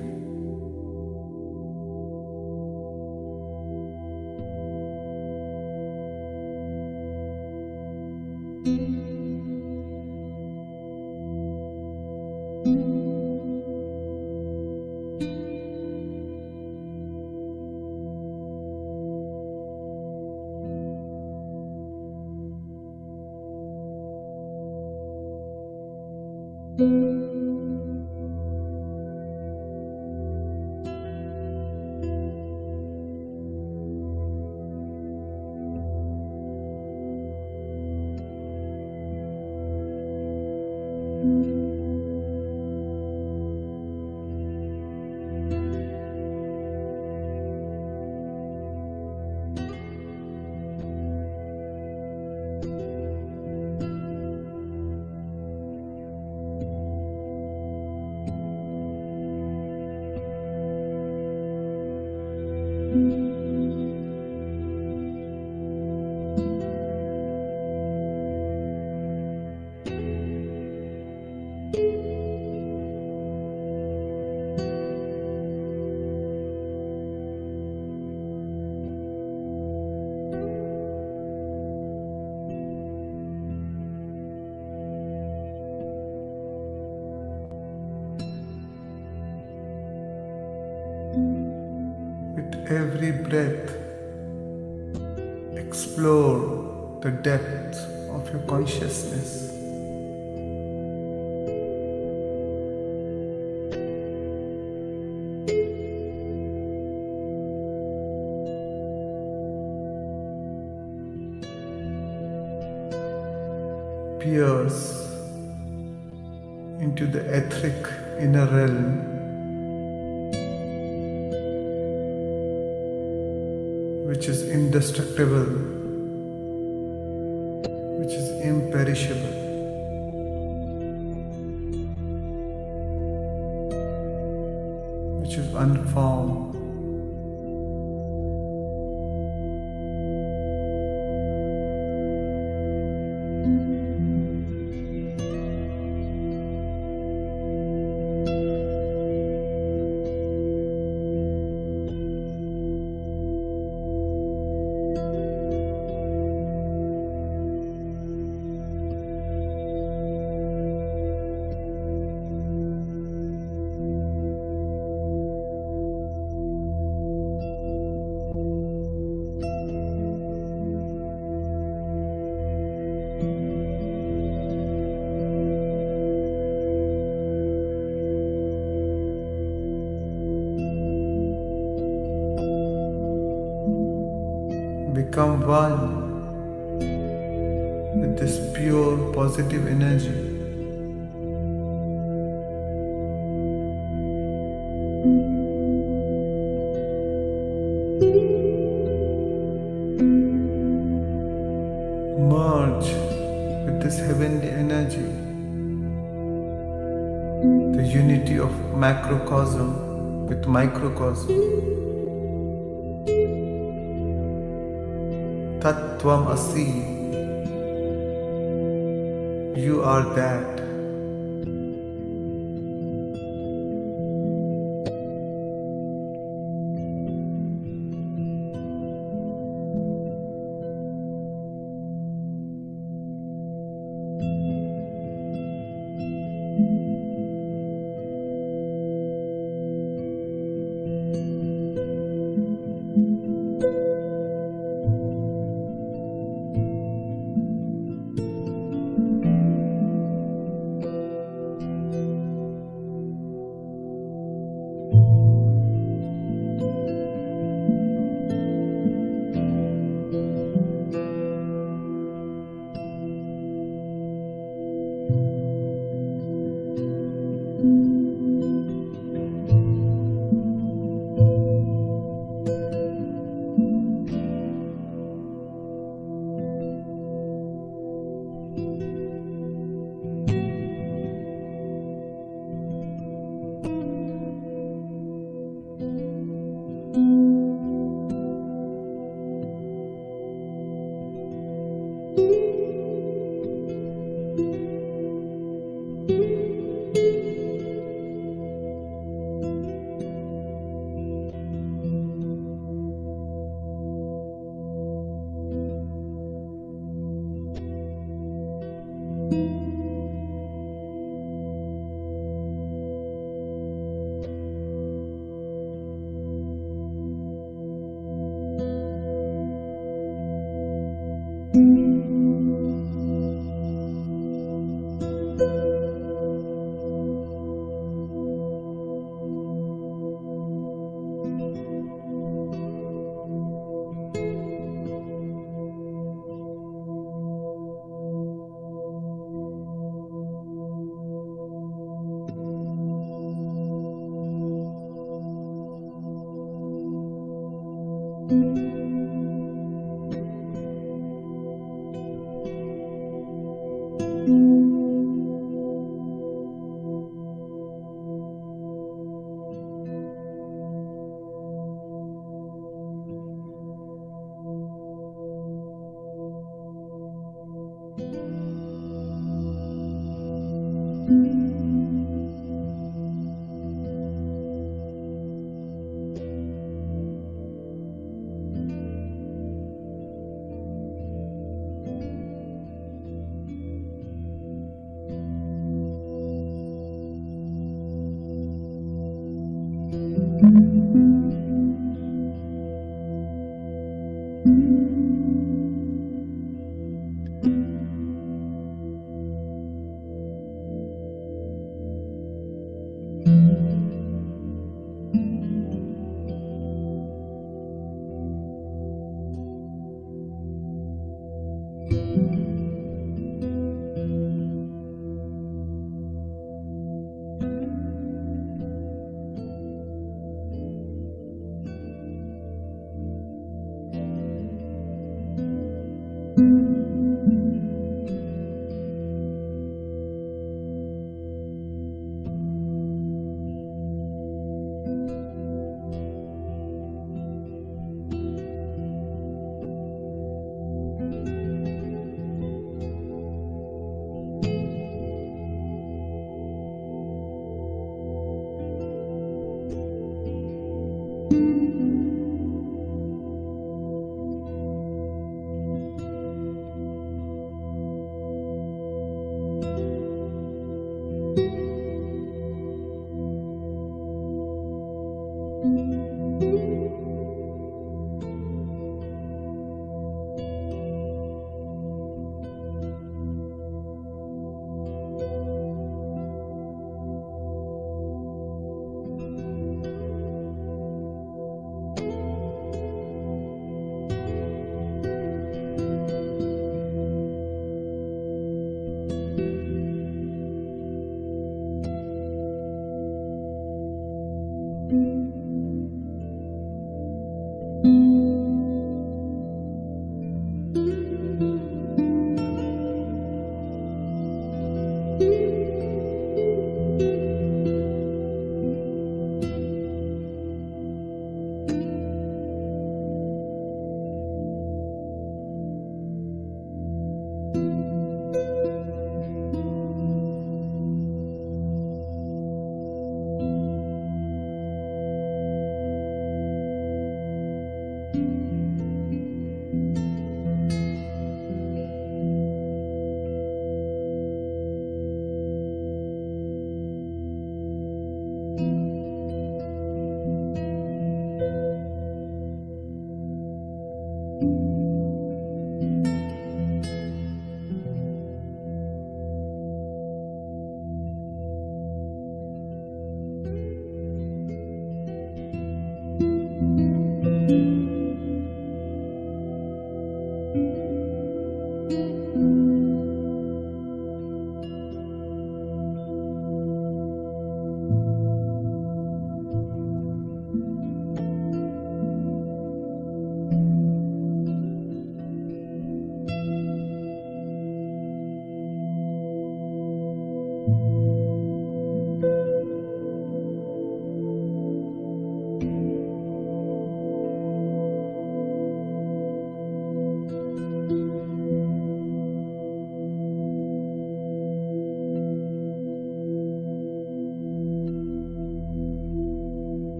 With every breath, explore the depth of your consciousness. Pierce into the etheric inner realm, which is indestructible, which is imperishable. Which is unformed. become one with this pure positive energy. Merge with this heavenly energy, the unity of macrocosm with microcosm. Tattvam Asi. You are that.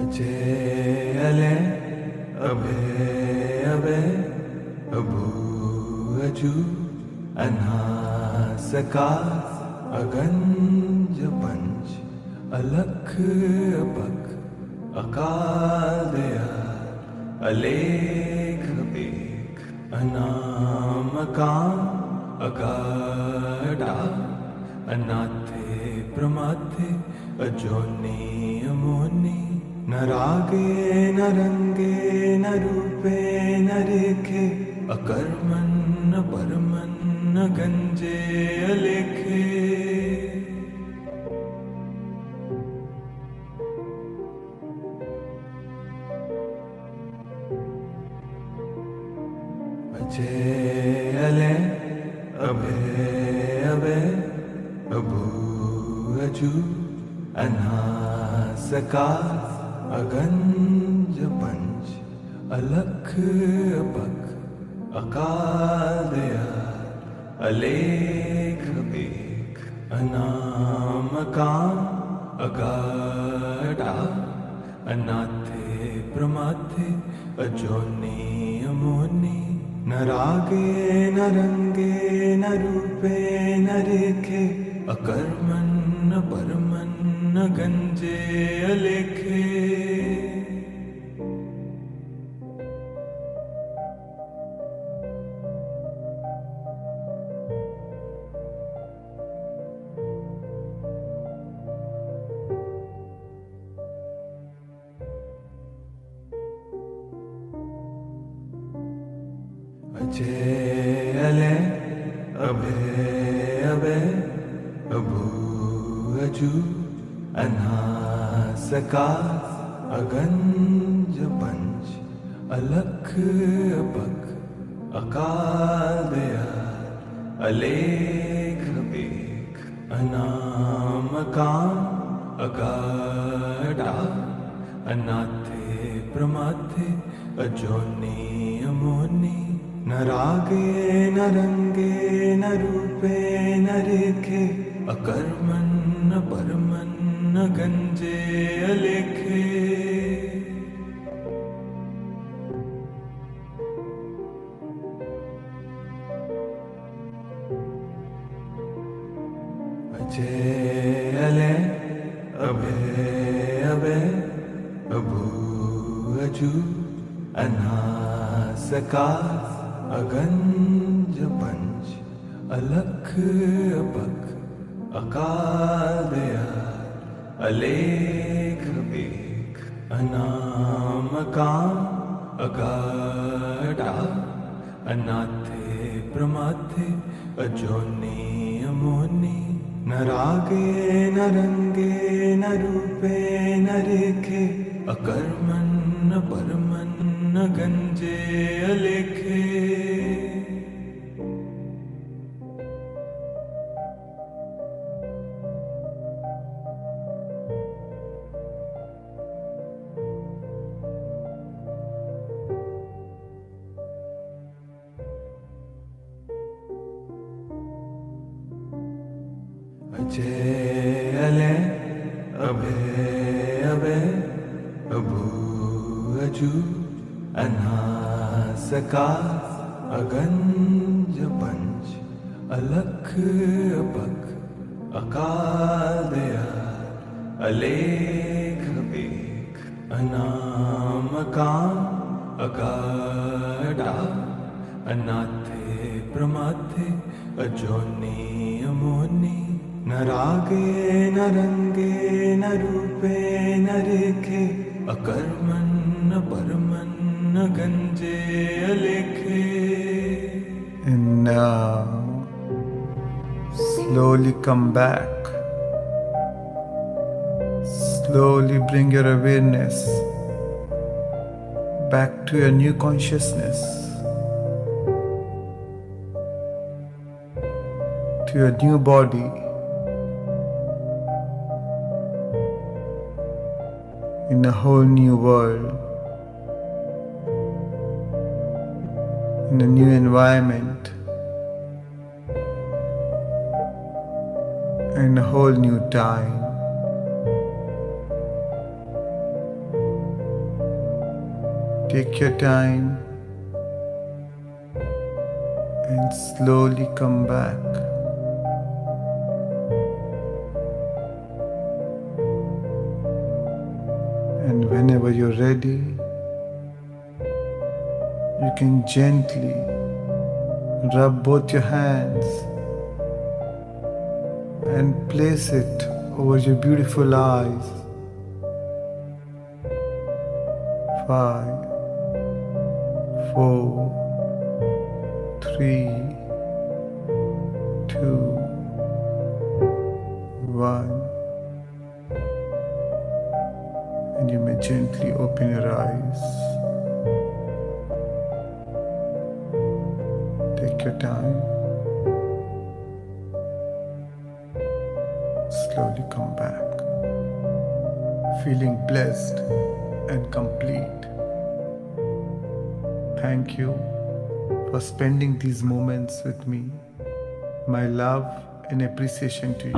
Ajayale, Abhe, Abhe, Abu, Aju, Anhasakas, Aganj, Panch, Alak, Abak, Akadaya, Alek, Abek, Anamakan, Agada, Anathe, Pramathe, Ajoni, Amoni, Narage, Narange, Narupe, Nareke, Akarman, Parman, Ganje, Alekhe. Ajayale, Abhe, Abhe, Abu, Aju, Anhasakas, Aganj, Panch, Alak, Abak, Akadaya, Alek, Abek, Anamakan, Agada, Anathe, Pramathe, Ajoni, Amoni, Narage, Narange, Narupe, Nareke, Akarman, Parman, Ganje, Alekhe. Ajayale, Abhe, Abhe, Abu, Aju, Anhasakas, Aganj, Panch, Alak, Abak, Akadaya, Alek, Abek, Anamakan, Agada, Anathe, Pramathe, Ajoni, Amoni, Narage, Narange, Narupe, Nareke, Akarman, Parman, Ganje, Alekhe. Ajayale, Abhe, Abhe, Abu, Aju, Anhasakas, Aganj, Panch, Alak, Abak, Akadaya, Alek, Abek, Anamakan, Agada, Anathe, Pramathe, Ajoni, Amoni, Narage, Narange, Narupe, Nareke, Akarman, Parman, Ganje, Alekhe. Ajayale, Abhe, Abhe, Abu, Aju, Anhasakas, Aganj, Panch, Alak, Abak, Akadaya, Alek, Abek, Anamakan, Agada, Anathe, Pramathe, Ajoni, Amoni, Narage, Narange, Narupe, Nareke, Akarman, Parman, Ganje, Alekhe. And now, slowly come back. Slowly bring your awareness back to your new consciousness, to your new body, in a whole new world, in a new environment, in a whole new time. Take your time and slowly come back. And whenever you're ready, you can gently rub both your hands and place it over your beautiful eyes. 5, 4, 3, 2, 1. And you may gently open your eyes. Take your time. Slowly come back. Feeling blessed and complete. Thank you for spending these moments with me. My love and appreciation to you.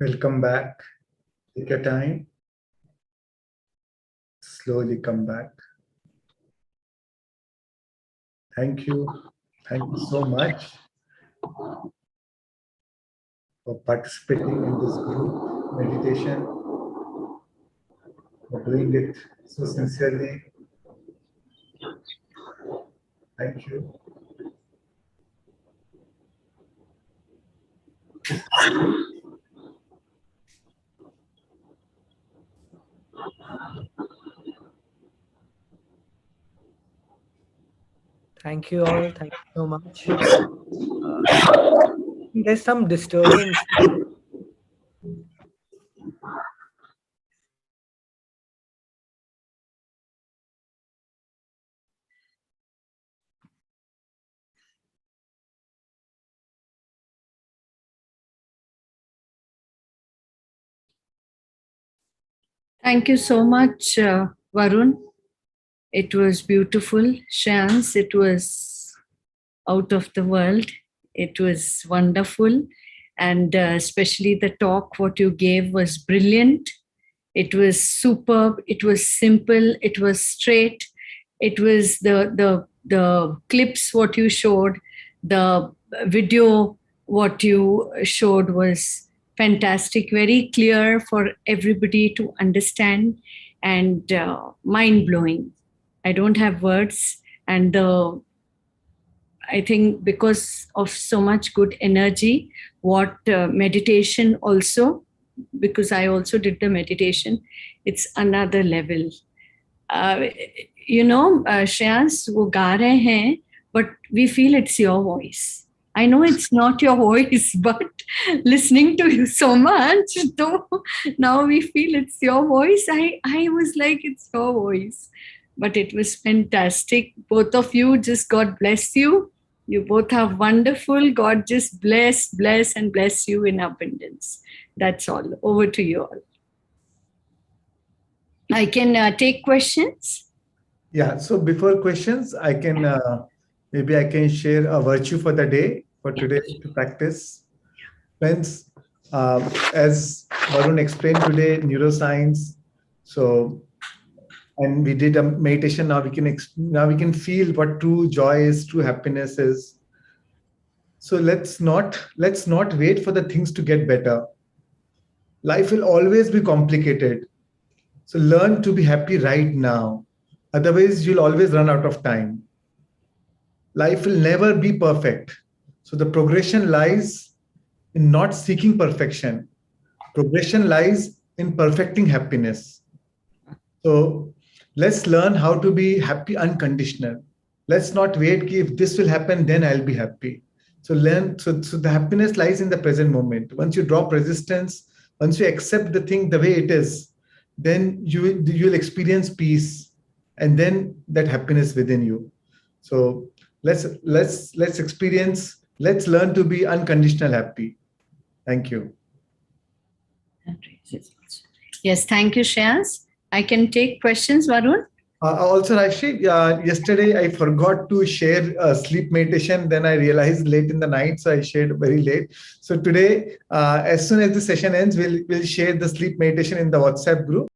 Welcome back. Take your time. Slowly come back. Thank you. Thank you so much for participating in this group meditation, for doing it so sincerely. Thank you. Thank you all. Thank you so much. There's some disturbance. Thank you so much, Varun. It was beautiful. Shans, it was out of the world. It was wonderful. And especially the talk, what you gave was brilliant. It was superb. It was simple. It was straight. It was the clips, what you showed, the video, what you showed was fantastic, very clear for everybody to understand and mind-blowing. I don't have words. And I think because of so much good energy, what meditation also, because I also did the meditation, it's another level. Shreyans, wo ga rahe hain, but we feel it's your voice. I know it's not your voice, but listening to you so much, though now we feel it's your voice. I was like, it's your voice. But it was fantastic. Both of you, just God bless you. You both are wonderful. God just bless and bless you in abundance. That's all. Over to you all. I can take questions. Yeah, so before questions, I can maybe I can share a virtue for the day, for today to practice. Friends, as Varun explained today, neuroscience. So, and we did a meditation. Now we can feel what true joy is, true happiness is. So let's not wait for the things to get better. Life will always be complicated. So learn to be happy right now. Otherwise, you'll always run out of time. Life will never be perfect. So the progression lies in not seeking perfection. Progression lies in perfecting happiness. So let's learn how to be happy unconditional. Let's not wait, if this will happen, then I'll be happy. So the happiness lies in the present moment. Once you drop resistance, once you accept the thing the way it is, then you'll experience peace, and then that happiness within you. So let's learn to be unconditional happy. Thank you. Yes, thank you, Shreyas. I can take questions, Varun. Also, Rashmi, yesterday I forgot to share sleep meditation. Then I realized late in the night, so I shared very late. So today, as soon as the session ends, we'll share the sleep meditation in the WhatsApp group.